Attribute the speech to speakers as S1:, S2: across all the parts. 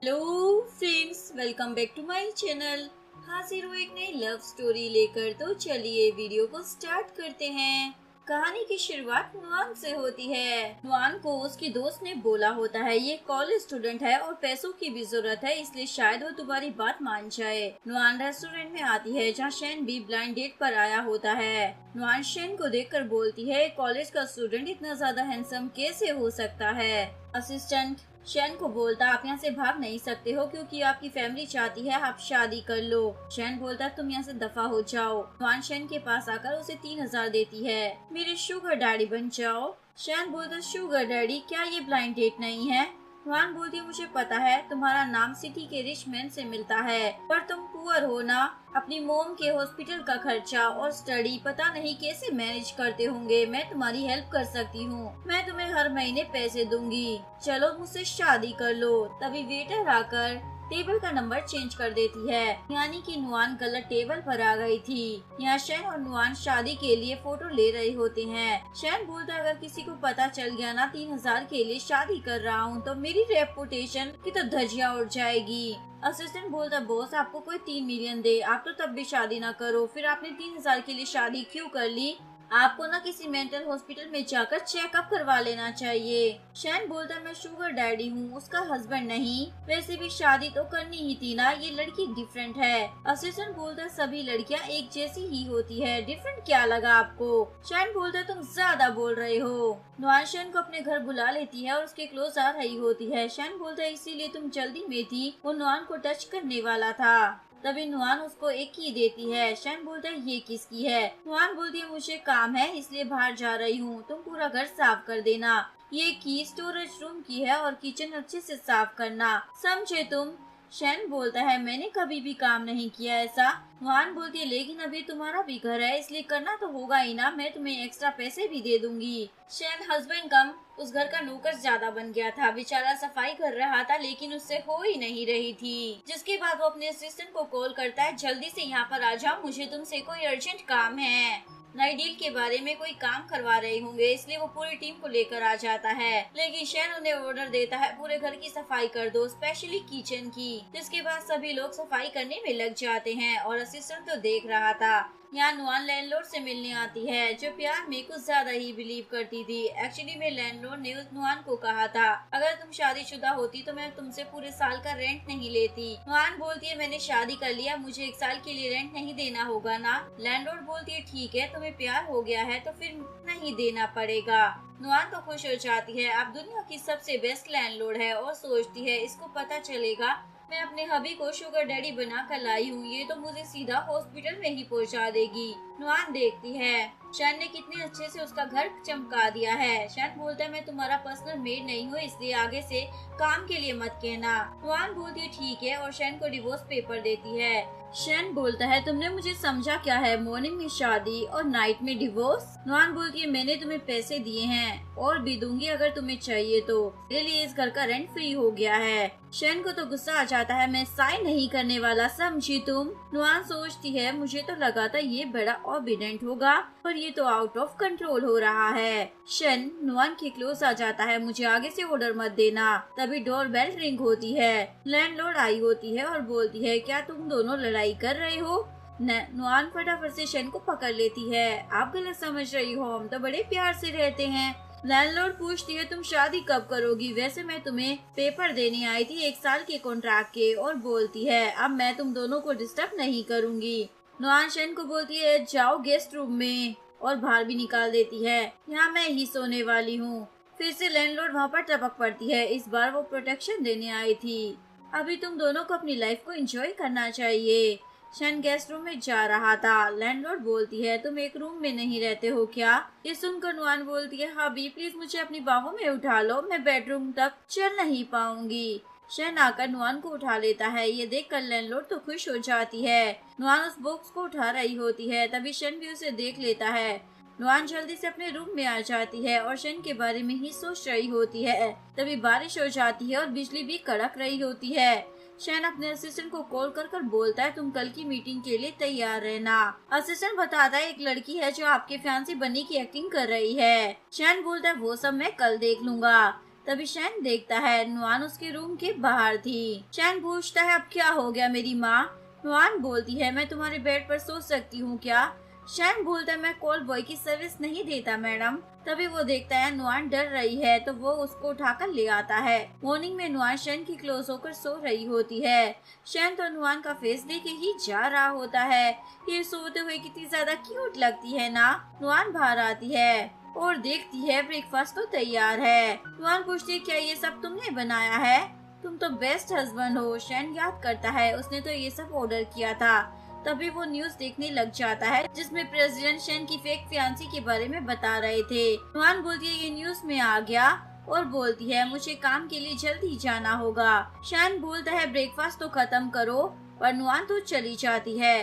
S1: Hello friends, welcome back to my channel. हाजिर हूँ एक नई लव स्टोरी लेकर। तो चलिए वीडियो को स्टार्ट करते हैं। कहानी की शुरुआत नुआन से होती है। नुआन को उसकी दोस्त ने बोला होता है ये कॉलेज स्टूडेंट है और पैसों की भी जरूरत है, इसलिए शायद वो तुम्हारी बात मान जाए। नुआन रेस्टोरेंट में आती है जहाँ शैन भी ब्लाइंड डेट पर आया होता है। नुआन शैन को देखकर बोलती है कॉलेज का स्टूडेंट इतना ज्यादा हैंडसम कैसे हो सकता है। असिस्टेंट शैन को बोलता आप यहाँ से भाग नहीं सकते हो क्योंकि आपकी फैमिली चाहती है आप शादी कर लो। शैन बोलता तुम यहाँ से दफा हो जाओ। नुआन शैन के पास आकर उसे 3,000 देती है, मेरे शुगर डैडी बन जाओ। शैन बोलता शुगर डैडी, क्या ये ब्लाइंड डेट नहीं है? नुआन बोलती है मुझे पता है तुम्हारा नाम सिटी के रिच मैन से मिलता है, पर तुम पुअर हो ना। अपनी मोम के हॉस्पिटल का खर्चा और स्टडी पता नहीं कैसे मैनेज करते होंगे। मैं तुम्हारी हेल्प कर सकती हूँ, मैं तुम्हें हर महीने पैसे दूंगी, चलो मुझसे शादी कर लो। तभी वेटर आकर टेबल का नंबर चेंज कर देती है, यानी कि नुआन गलत टेबल पर आ गई थी। यहाँ शैन और नुआन शादी के लिए फोटो ले रहे होते हैं। शैन बोलता अगर किसी को पता चल गया ना 3,000 के लिए शादी कर रहा हूँ तो मेरी रेपुटेशन की तो धज्जियां उड़ जाएगी। असिस्टेंट बोलता बॉस आपको कोई 3 मिलियन दे आप तो तब भी शादी ना करो, फिर आपने 3,000 के लिए शादी क्यों कर ली? आपको ना किसी मेंटल हॉस्पिटल में जाकर चेकअप करवा लेना चाहिए। शैन बोलता मैं शुगर डैडी हूँ, उसका हस्बैंड नहीं। वैसे भी शादी तो करनी ही थी ना, ये लड़की डिफरेंट है। असिस्टेंट बोलता सभी लड़कियाँ एक जैसी ही होती है, डिफरेंट क्या लगा आपको? शैन बोलता तुम ज्यादा बोल रहे हो। नुआन शैन को अपने घर बुला लेती है और उसके क्लोज आ रही होती है। शैन बोलता है इसीलिए तुम जल्दी में थी, वो नुआन को टच करने वाला था। तभी नुआन उसको एक की देती है। शैन बोलता है ये किसकी है? नुआन बोलती है मुझे काम है इसलिए बाहर जा रही हूँ, तुम पूरा घर साफ कर देना। ये की स्टोरेज रूम की है और किचन अच्छे से साफ करना, समझे तुम? शैन बोलता है मैंने कभी भी काम नहीं किया ऐसा। नुआन बोलती है लेकिन अभी तुम्हारा भी घर है इसलिए करना तो होगा ही ना, मैं तुम्हें एक्स्ट्रा पैसे भी दे दूंगी। शैन हस्बैंड कम उस घर का नौकर ज्यादा बन गया था। बेचारा सफाई कर रहा था लेकिन उससे हो ही नहीं रही थी। जिसके बाद वो अपने असिस्टेंट को कॉल करता है जल्दी से यहाँ पर आ जाओ, मुझे तुमसे कोई अर्जेंट काम है। नई डील के बारे में कोई काम करवा रहे होंगे इसलिए वो पूरी टीम को लेकर आ जाता है। लेकिन शैन उन्हें ऑर्डर देता है पूरे घर की सफाई कर दो, स्पेशली किचन की। जिसके बाद सभी लोग सफाई करने में लग जाते हैं और असिस्टेंट तो देख रहा था। यहाँ नुआन लैंडलॉर्ड से मिलने आती है जो प्यार में कुछ ज्यादा ही बिलीव करती थी। एक्चुअली में लैंडलॉर्ड ने नुआन को कहा था अगर तुम शादीशुदा होती तो मैं तुमसे पूरे साल का रेंट नहीं लेती। नुआन बोलती है मैंने शादी कर लिया, मुझे 1 साल के लिए रेंट नहीं देना होगा ना। लैंडलॉर्ड बोलती है ठीक है तुम्हें प्यार हो गया है तो फिर नहीं देना पड़ेगा। नुआन तो खुश हो जाती है, अब दुनिया की सबसे बेस्ट लैंडलॉर्ड है और सोचती है इसको पता चलेगा मैं अपने हबी को शुगर डैडी बना कर लाई हूँ, ये तो मुझे सीधा हॉस्पिटल में ही पहुँचा देगी। नुआन देखती है शैन ने कितने अच्छे से उसका घर चमका दिया है। शैन बोलता है मैं तुम्हारा पर्सनल मेड नहीं हूँ इसलिए आगे से काम के लिए मत कहना। नुआन बोलती है ठीक है और शैन को डिवोर्स पेपर देती है। शैन बोलता है तुमने मुझे समझा क्या है, मॉर्निंग में शादी और नाइट में डिवोर्स? नुआन बोलती है मैंने तुम्हें पैसे दिए हैं और भी दूंगी अगर तुम्हें चाहिए तो, मेरे लिए इस घर का रेंट फ्री हो गया है। शैन को तो गुस्सा आ जाता है मैं साइन नहीं करने वाला, समझी तुम? नुआन सोचती है मुझे तो लगा था ये बड़ा ऑबिडेंट होगा पर ये तो आउट ऑफ कंट्रोल हो रहा है। शैन नुआन के क्लोज आ जाता है मुझे आगे से ऑर्डर मत देना। तभी डोर बेल रिंग होती है। लैंडलॉर्ड आई होती है और बोलती है क्या तुम दोनों लड़ाई कर रहे हो? नुआन फटाफट से शैन को पकड़ लेती है, आप गलत समझ रही हो, हम तो बड़े प्यार से रहते हैं। लैंडलॉर्ड पूछती है तुम शादी कब करोगी? वैसे मैं तुम्हें पेपर देने आई थी 1 साल के कॉन्ट्रैक्ट के, और बोलती है अब मैं तुम दोनों को डिस्टर्ब नहीं करूंगी। नुआन शैन को बोलती है जाओ गेस्ट रूम में, और बाहर भी निकाल देती है, यहाँ मैं ही सोने वाली हूँ। फिर से लैंडलॉर्ड वहाँ पर टपक पड़ती है, इस बार वो प्रोटेक्शन देने आई थी। अभी तुम दोनों को अपनी लाइफ को एंजॉय करना चाहिए। शैन गेस्ट रूम में जा रहा था। लैंडलॉर्ड बोलती है तुम एक रूम में नहीं रहते हो क्या? ये सुनकर नुआन बोलती है हाबी प्लीज मुझे अपनी बाहों में उठा लो, मैं बेडरूम तक चल नहीं पाऊंगी। शैन आकर नुआन को उठा लेता है, ये देखकर लैंडलॉर्ड तो खुश हो जाती है। नुआन उस बॉक्स को उठा रही होती है, तभी शैन भी उसे देख लेता है। नुआन जल्दी से अपने रूम में आ जाती है और शैन के बारे में ही सोच रही होती है। तभी बारिश हो जाती है और बिजली भी कड़क रही होती है। शैन अपने असिस्टेंट को कॉल कर कर बोलता है तुम कल की मीटिंग के लिए तैयार रहना। असिस्टेंट बताता है एक लड़की है जो आपके फियांसे बनने की एक्टिंग कर रही है। शैन बोलता है वो सब मैं कल देख लूंगा। तभी शैन देखता है नुआन उसके रूम के बाहर थी। शैन पूछता है अब क्या हो गया मेरी माँ। नुआन बोलती है मैं तुम्हारे बेड पर सो सकती हूँ क्या। शैन बोलता है मैं कॉल बॉय की सर्विस नहीं देता मैडम। तभी वो देखता है नुआन डर रही है तो वो उसको उठाकर ले आता है। मॉर्निंग में नुआन शैन की क्लोज होकर सो रही होती है। शैन तो नुआन का फेस देखे ही जा रहा होता है, ये सोते हुए कितनी ज्यादा क्यूट लगती है ना। नुआन बाहर आती है और देखती है ब्रेकफास्ट तो तैयार है। नुआन पूछती है क्या ये सब तुमने बनाया है, तुम तो बेस्ट हस्बैंड हो। शैन याद करता है उसने तो ये सब ऑर्डर किया था। तभी वो न्यूज देखने लग जाता है जिसमें प्रेसिडेंट शैन की फेक फियांसी के बारे में बता रहे थे। नुआन बोलती है ये न्यूज में आ गया और बोलती है मुझे काम के लिए जल्दी जाना होगा। शैन बोलता है ब्रेकफास्ट तो खत्म करो, पर नुआन तो चली जाती है।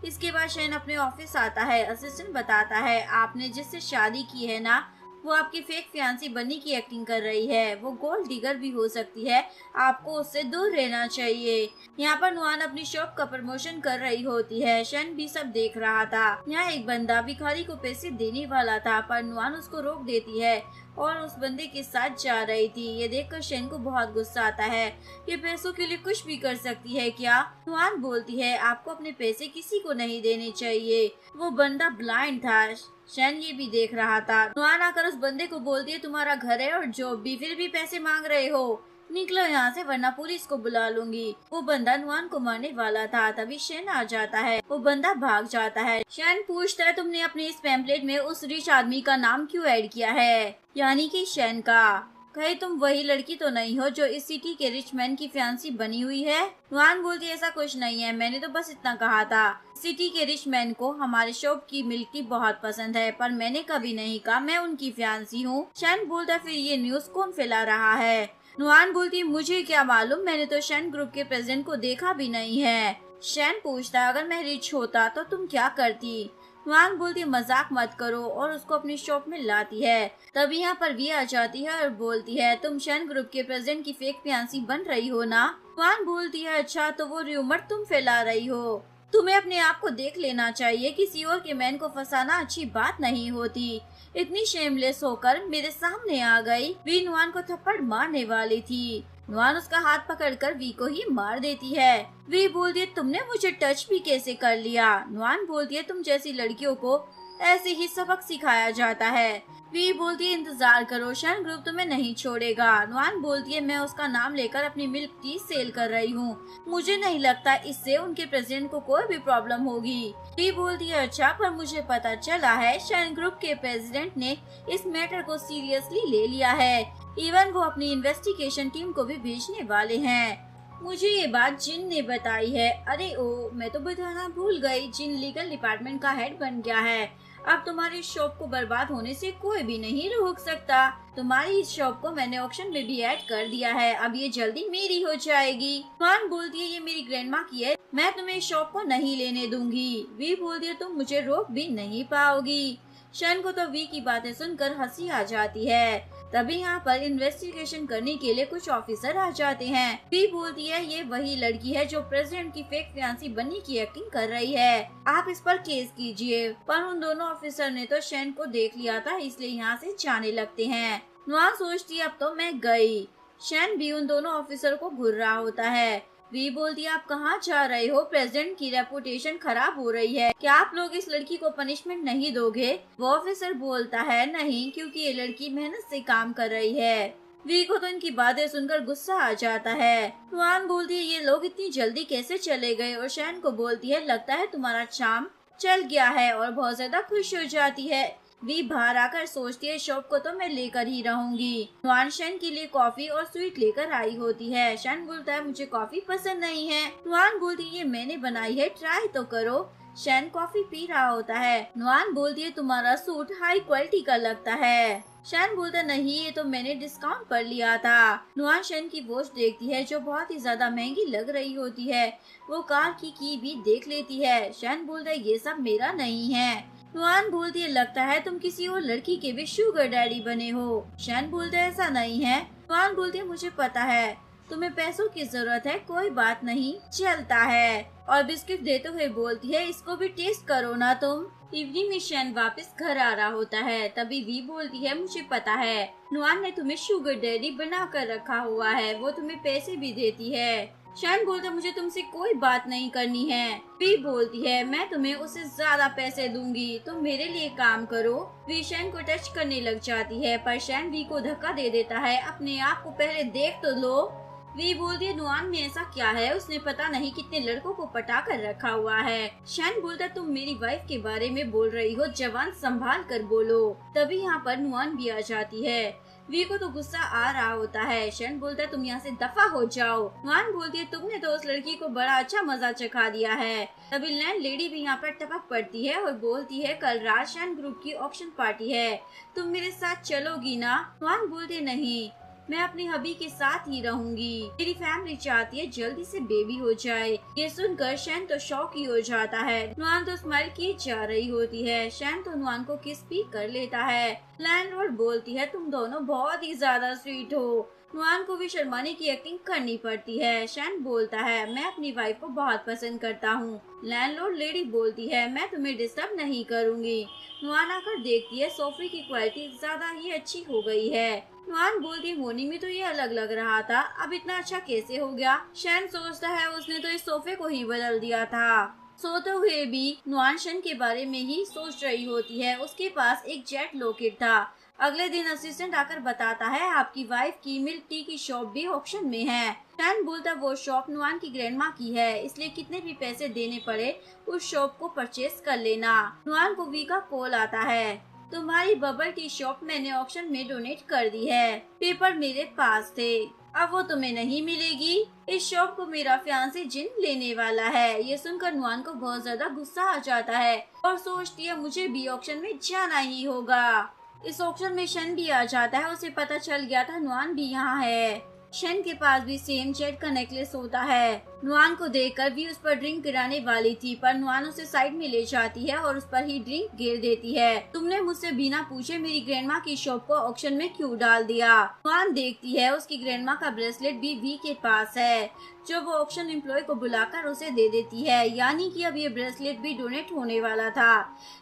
S1: इसके बाद शैन अपने ऑफिस आता है। असिस्टेंट बताता है आपने जिससे शादी की है ना, वो आपकी फेक फियांसी बनने की एक्टिंग कर रही है। वो गोल्ड डिगर भी हो सकती है, आपको उससे दूर रहना चाहिए। यहाँ पर नुआन अपनी शॉप का प्रमोशन कर रही होती है। शैन भी सब देख रहा था। यहाँ एक बंदा भिखारी को पैसे देने वाला था, पर नुआन उसको रोक देती है और उस बंदे के साथ जा रही थी। ये देखकर शैन को बहुत गुस्सा आता है, ये पैसों के लिए कुछ भी कर सकती है क्या। नुआन बोलती है आपको अपने पैसे किसी को नहीं देने चाहिए। वो बंदा ब्लाइंड था, शैन ये भी देख रहा था। नुआन आकर उस बंदे को बोलती है तुम्हारा घर है और जॉब भी, फिर भी पैसे मांग रहे हो, निकलो यहाँ से वरना पुलिस को बुला लूंगी। वो बंदा नुआन को मारने वाला था। तभी शैन आ जाता है, वो बंदा भाग जाता है। शैन पूछता है तुमने अपने इस पैम्पलेट में उस रिच आदमी का नाम क्यों ऐड किया है, यानी कि शैन का। कहीं तुम वही लड़की तो नहीं हो जो इस सिटी के रिच मैन की फियांसी बनी हुई है। नुआन बोलती ऐसा कुछ नहीं है, मैंने तो बस इतना कहा था। सिटी के रिच मैन को हमारे शॉप की मिल्क टी बहुत पसंद है, पर मैंने कभी नहीं कहा मैं उनकी फियांसी हूँ। शैन बोलता फिर ये न्यूज कौन फैला रहा है। नुआन बोलती मुझे क्या मालूम, मैंने तो शैन ग्रुप के प्रेसिडेंट को देखा भी नहीं है। शैन पूछता अगर मैं रिच होता तो तुम क्या करती। नुआन बोलती मजाक मत करो और उसको अपनी शॉप में लाती है। तभी यहाँ पर वी आ जाती है और बोलती है तुम शैन ग्रुप के प्रेसिडेंट की फेक फियांसी बन रही हो ना। नुआन बोलती है अच्छा तो वो र्यूमर तुम फैला रही हो, तुम्हें अपने आप को देख लेना चाहिए। किसी और के मैन को फंसाना अच्छी बात नहीं होती। इतनी शेमलेस होकर मेरे सामने आ गई। वी नुआन को थप्पड़ मारने वाली थी। नुआन उसका हाथ पकड़कर वी को ही मार देती है। वी बोलती है तुमने मुझे टच भी कैसे कर लिया। नुआन बोलती है तुम जैसी लड़कियों को ऐसे ही सबक सिखाया जाता है। वी बोलती है इंतजार करो, शैन ग्रुप तुम्हें नहीं छोड़ेगा। नुआन बोलती है मैं उसका नाम लेकर अपनी मिल्क टी सेल कर रही हूँ, मुझे नहीं लगता इससे उनके प्रेसिडेंट को कोई भी प्रॉब्लम होगी। वी बोलती है अच्छा पर मुझे पता चला है शैन ग्रुप के प्रेसिडेंट ने इस मैटर को सीरियसली ले लिया है, इवन वो अपनी इन्वेस्टिगेशन टीम को भी भेजने वाले हैं। मुझे ये बात जिन ने बताई है। अरे ओ मैं तो बताना भूल गई, जिन लीगल डिपार्टमेंट का हेड बन गया है। अब तुम्हारी शॉप को बर्बाद होने से कोई भी नहीं रोक सकता। तुम्हारी इस शॉप को मैंने ऑक्शन में भी ऐड कर दिया है, अब ये जल्दी मेरी हो जाएगी। नुआन बोलती है ये मेरी ग्रैंडमा की है, मैं तुम्हें इस शॉप को नहीं लेने दूंगी। वी बोलती है तुम मुझे रोक भी नहीं पाओगी। शैन को तो वी की बातें सुनकर हंसी आ जाती है। तभी यहाँ पर इन्वेस्टिगेशन करने के लिए कुछ ऑफिसर आ जाते हैं। वी बोलती है ये वही लड़की है जो प्रेसिडेंट की फेक फियांसी बनने की एक्टिंग कर रही है, आप इस पर केस कीजिए। पर उन दोनों ऑफिसर ने तो शैन को देख लिया था, इसलिए यहाँ से जाने लगते हैं। नुआन सोचती अब तो मैं गई। शैन भी उन दोनों ऑफिसर को घूर रहा होता है। वी बोलती है आप कहाँ जा रहे हो, प्रेसिडेंट की रेपुटेशन खराब हो रही है, क्या आप लोग इस लड़की को पनिशमेंट नहीं दोगे। वो ऑफिसर बोलता है नहीं, क्योंकि ये लड़की मेहनत से काम कर रही है। वी को तो इनकी बातें सुनकर गुस्सा आ जाता है। नुआन बोलती है ये लोग इतनी जल्दी कैसे चले गए, और शैन को बोलती है लगता है तुम्हारा चार्म चल गया है, और बहुत ज्यादा खुश हो जाती है। वी बाहर आकर सोचती है शॉप को तो मैं लेकर ही रहूंगी। नुआन शैन के लिए कॉफी और स्वीट लेकर आई होती है। शैन बोलता है मुझे कॉफी पसंद नहीं है। नुआन बोलती है ये मैंने बनाई है, ट्राई तो करो। शैन कॉफी पी रहा होता है। नुआन बोलती है तुम्हारा सूट हाई क्वालिटी का लगता है। शैन बोलता नहीं ये तो मैंने डिस्काउंट पर लिया था। नुआन शैन की वॉच देखती है जो बहुत ही ज्यादा महंगी लग रही होती है। वो कार की भी देख लेती है। शैन बोलता है ये सब मेरा नहीं है। नुआन बोलती है लगता है तुम किसी और लड़की के भी शुगर डैडी बने हो। शैन बोलता है ऐसा नहीं है। नुआन बोलती है मुझे पता है, तुम्हें पैसों की जरूरत है, कोई बात नहीं, चलता है। और बिस्किट देते हुए बोलती है, इसको भी टेस्ट करो ना तुम। इवनिंग में शैन वापस घर आ रहा होता है, तभी वी बोलती है, मुझे पता है नुआन ने तुम्हें शुगर डैडी बना कर रखा हुआ है, वो तुम्हें पैसे भी देती है। शैन बोलता, मुझे तुमसे कोई बात नहीं करनी है। वी बोलती है, मैं तुम्हें उससे ज्यादा पैसे दूंगी, तुम मेरे लिए काम करो। वी शैन को टच करने लग जाती है, पर शैन वी को धक्का दे देता है, अपने आप को पहले देख तो लो। वी बोलती है, नुआन में ऐसा क्या है, उसने पता नहीं कितने लड़कों को पटा कर रखा हुआ है। शैन बोलता, तुम मेरी वाइफ के बारे में बोल रही हो, जवान संभाल कर बोलो। तभी यहाँ पर नुआन भी आ जाती है। वी को तो गुस्सा आ रहा होता है। शैन बोलता है, तुम यहाँ से दफा हो जाओ। नुआन बोलती है, तुमने तो उस लड़की को बड़ा अच्छा मजा चखा दिया है। तभी लैंड लेडी भी यहाँ पर टपक पड़ती है और बोलती है, कल रात शैन ग्रुप की ऑक्शन पार्टी है, तुम मेरे साथ चलोगी ना? नुआन बोलते, नहीं, मैं अपनी हबी के साथ ही रहूंगी, मेरी फैमिली चाहती है जल्दी से बेबी हो जाए। ये सुनकर शैन तो शॉक ही हो जाता है। नुआन तो स्माइल की जा रही होती है। शैन तो नुआन को किस भी कर लेता है। लैंडलॉर्ड बोलती है, तुम दोनों बहुत ही ज्यादा स्वीट हो। नुआन को भी शर्माने की एक्टिंग करनी पड़ती है। शैन बोलता है, मैं अपनी वाइफ को बहुत पसंद करता हूँ। लैंडलॉर्ड लेडी बोलती है, मैं तुम्हें डिस्टर्ब नहीं करूँगी। नुआन आकर देखती है, सोफे की क्वालिटी ज्यादा ही अच्छी हो गई है। नुआन बोलती है, मॉर्निंग में तो ये अलग लग रहा था, अब इतना अच्छा कैसे हो गया? शैन सोचता है, उसने तो इस सोफे को ही बदल दिया था। सोते हुए भी नुआन शैन के बारे में ही सोच रही होती है। उसके पास एक जेट लॉकेट था। अगले दिन असिस्टेंट आकर बताता है, आपकी वाइफ की मिल्क टी की शॉप भी ऑक्शन में है। शैन बोलता, वो शॉप नुआन की ग्रैंडमा की है, इसलिए कितने भी पैसे देने पड़े उस शॉप को परचेज कर लेना। नुआन को वी का कॉल आता है, तुम्हारी बबल टी शॉप मैंने ऑक्शन में डोनेट कर दी है, पेपर मेरे पास थे, अब वो तुम्हें नहीं मिलेगी। इस शॉप को मेरा फियांसे जिन लेने वाला है। ये सुनकर नुआन को बहुत ज्यादा गुस्सा आ जाता है और सोचती है, मुझे भी ऑक्शन में जाना ही होगा। इस ऑक्शन में शन भी आ जाता है, उसे पता चल गया था नुआन भी यहाँ है। शन के पास भी सेम जेट का नेकलेस होता है। नुआन को देखकर भी उस पर ड्रिंक गिराने वाली थी, पर नुआन उसे साइड में ले जाती है और उस पर ही ड्रिंक गिर देती है। तुमने मुझसे बिना पूछे मेरी ग्रैंडमा की शॉप को ऑक्शन में क्यों डाल दिया? नुआन देखती है, उसकी ग्रैंडमा का ब्रेसलेट भी वी के पास है, जो वो ऑक्शन एम्प्लॉय को बुलाकर उसे दे देती है, यानी कि अब ये ब्रेसलेट भी डोनेट होने वाला था।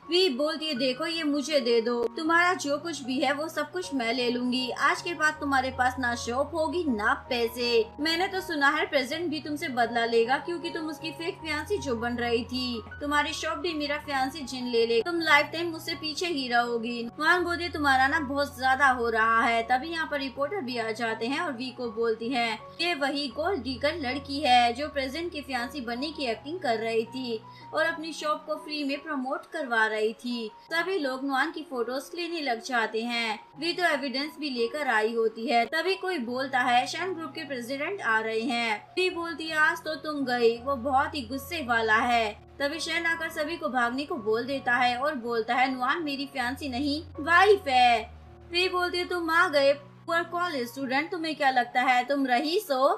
S1: वी बोलती है, देखो ये मुझे दे दो, तुम्हारा जो कुछ भी है वो सब कुछ मैं ले लूंगी। आज के बाद तुम्हारे पास ना शॉप होगी ना पैसे। मैंने तो सुना है प्रेसिडेंट भी तुमसे बदला लेगा, क्योंकि तुम उसकी फेक फियांसी जो बन रही थी। तुम्हारी शॉप भी मेरा फियांसी जिन ले ले, तुम लाइफ टाइम मुझसे पीछे ही रहोगी। नुआन बोलती, तुम्हारा ना बहुत ज्यादा हो रहा है। तभी यहाँ पर रिपोर्टर भी आ जाते हैं और वी को बोलती है, ये वही गोल्ड डिगर लड़की है जो प्रेसिडेंट की फियांसी बनने की एक्टिंग कर रही थी और अपनी शॉप को फ्री में प्रमोट करवा रही थी। सभी लोग नुआन की फोटोज लेने लग जाते हैं। वी तो एविडेंस भी लेकर आई होती है। तभी कोई बोलता है, शैन ग्रुप के प्रेसिडेंट आ रहे हैं। वी बोलती है, आज तो तुम गई, वो बहुत ही गुस्से वाला है। तभी शैन आकर सभी को भागने को बोल देता है और बोलता है, नुआन मेरी फियांसी नहीं वाइफ है। वी बोलती है, तुम आ गए, पुअर कॉलेज स्टूडेंट, तुम्हें क्या लगता है तुम रईस हो?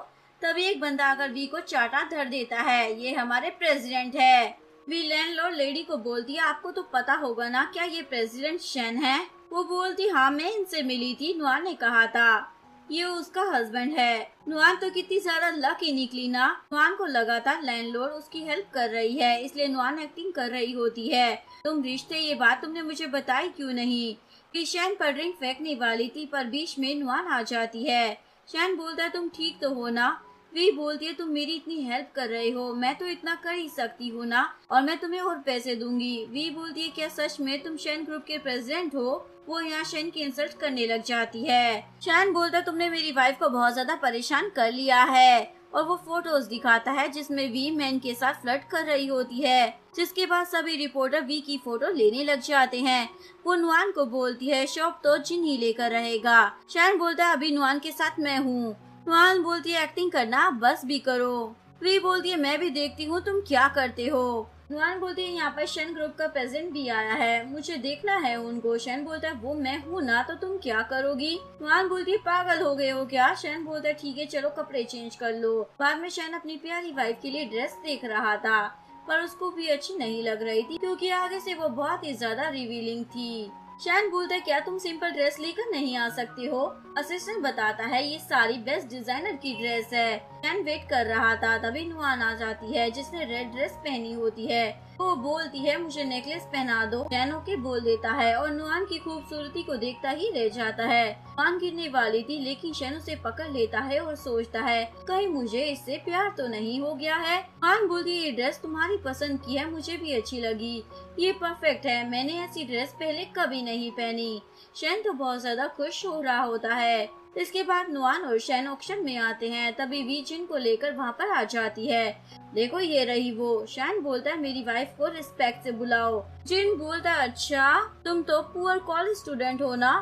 S1: तभी एक बंदा आकर वी को चाटा धर देता है, ये हमारे प्रेसिडेंट है। वी लैंडलॉर्ड लेडी को बोलती है, आपको तो पता होगा ना, क्या ये प्रेसिडेंट शैन है? वो बोलती, हाँ मैं इनसे मिली थी, नुआन ने कहा था ये उसका हस्बैंड है। नुआन तो कितनी ज्यादा लकी निकली ना। नुआन को लगा था लैंडलॉर्ड उसकी हेल्प कर रही है, इसलिए नुआन एक्टिंग कर रही होती है। तुम रिश्ते, ये बात तुमने मुझे बताई क्यों नहीं? कि शैन पर ड्रिंक फेंकने वाली थी, पर बीच में नुआन आ जाती है। शैन बोलता है, तुम ठीक तो हो ना? वी बोलती है, तुम मेरी इतनी हेल्प कर रहे हो, मैं तो इतना कर ही सकती हूँ ना, और मैं तुम्हें और पैसे दूंगी। वी बोलती है, क्या सच में तुम शैन ग्रुप के प्रेसिडेंट हो? वो यहाँ शैन की इंसल्ट करने लग जाती है। शैन बोलता है, तुमने मेरी वाइफ को बहुत ज्यादा परेशान कर लिया है, और वो फोटोज दिखाता है जिसमें वी मैन के साथ फ्लर्ट कर रही होती है। जिसके बाद सभी रिपोर्टर वी की फोटो लेने लग जाते हैं। वो नुआन को बोलती है, शॉप तो जिन ही लेकर रहेगा। शैन बोलता है, अभी नुआन के साथ मैं हूँ। नुआन बोलती है, एक्टिंग करना बस भी करो। वी बोलती है, मैं भी देखती हूँ तुम क्या करते हो। नुआन बोलती है, यहाँ पर शैन ग्रुप का प्रेसिडेंट भी आया है, मुझे देखना है उनको। शैन बोलता है, वो मैं हूँ ना, तो तुम क्या करोगी? नुआन बोलती है, पागल हो गए हो क्या? शैन बोलता है, ठीक है चलो कपड़े चेंज कर लो। बाद में शैन अपनी प्यारी वाइफ के लिए ड्रेस देख रहा था, पर उसको भी अच्छी नहीं लग रही थी, क्योंकि आगे से वो बहुत ही ज्यादा रिवीलिंग थी। शैन बोलता है क्या तुम सिंपल ड्रेस लेकर नहीं आ सकते हो? असिस्टेंट बताता है ये सारी बेस्ट डिजाइनर की ड्रेस है। शैन वेट कर रहा था, तभी नुआन आ जाती है जिसने रेड ड्रेस पहनी होती है। वो बोलती है मुझे नेकलेस पहना दो। शैन ओके बोल देता है और नुआन की खूबसूरती को देखता ही रह जाता है। नुआन गिरने वाली थी लेकिन शैन उसे पकड़ लेता है और सोचता है कहीं मुझे इससे प्यार तो नहीं हो गया है। नुआन बोलती है ये ड्रेस तुम्हारी पसंद की है, मुझे भी अच्छी लगी, ये परफेक्ट है, मैंने ऐसी ड्रेस पहले कभी नहीं पहनी। शैन तो बहुत ज्यादा खुश हो रहा होता है। इसके बाद नुआन और शैन ऑक्शन में आते हैं, तभी वी जिन को लेकर वहाँ पर आ जाती है। देखो ये रही वो। शैन बोलता है मेरी वाइफ को रिस्पेक्ट से बुलाओ। जिन बोलता है अच्छा तुम तो पुअर कॉलेज स्टूडेंट हो ना,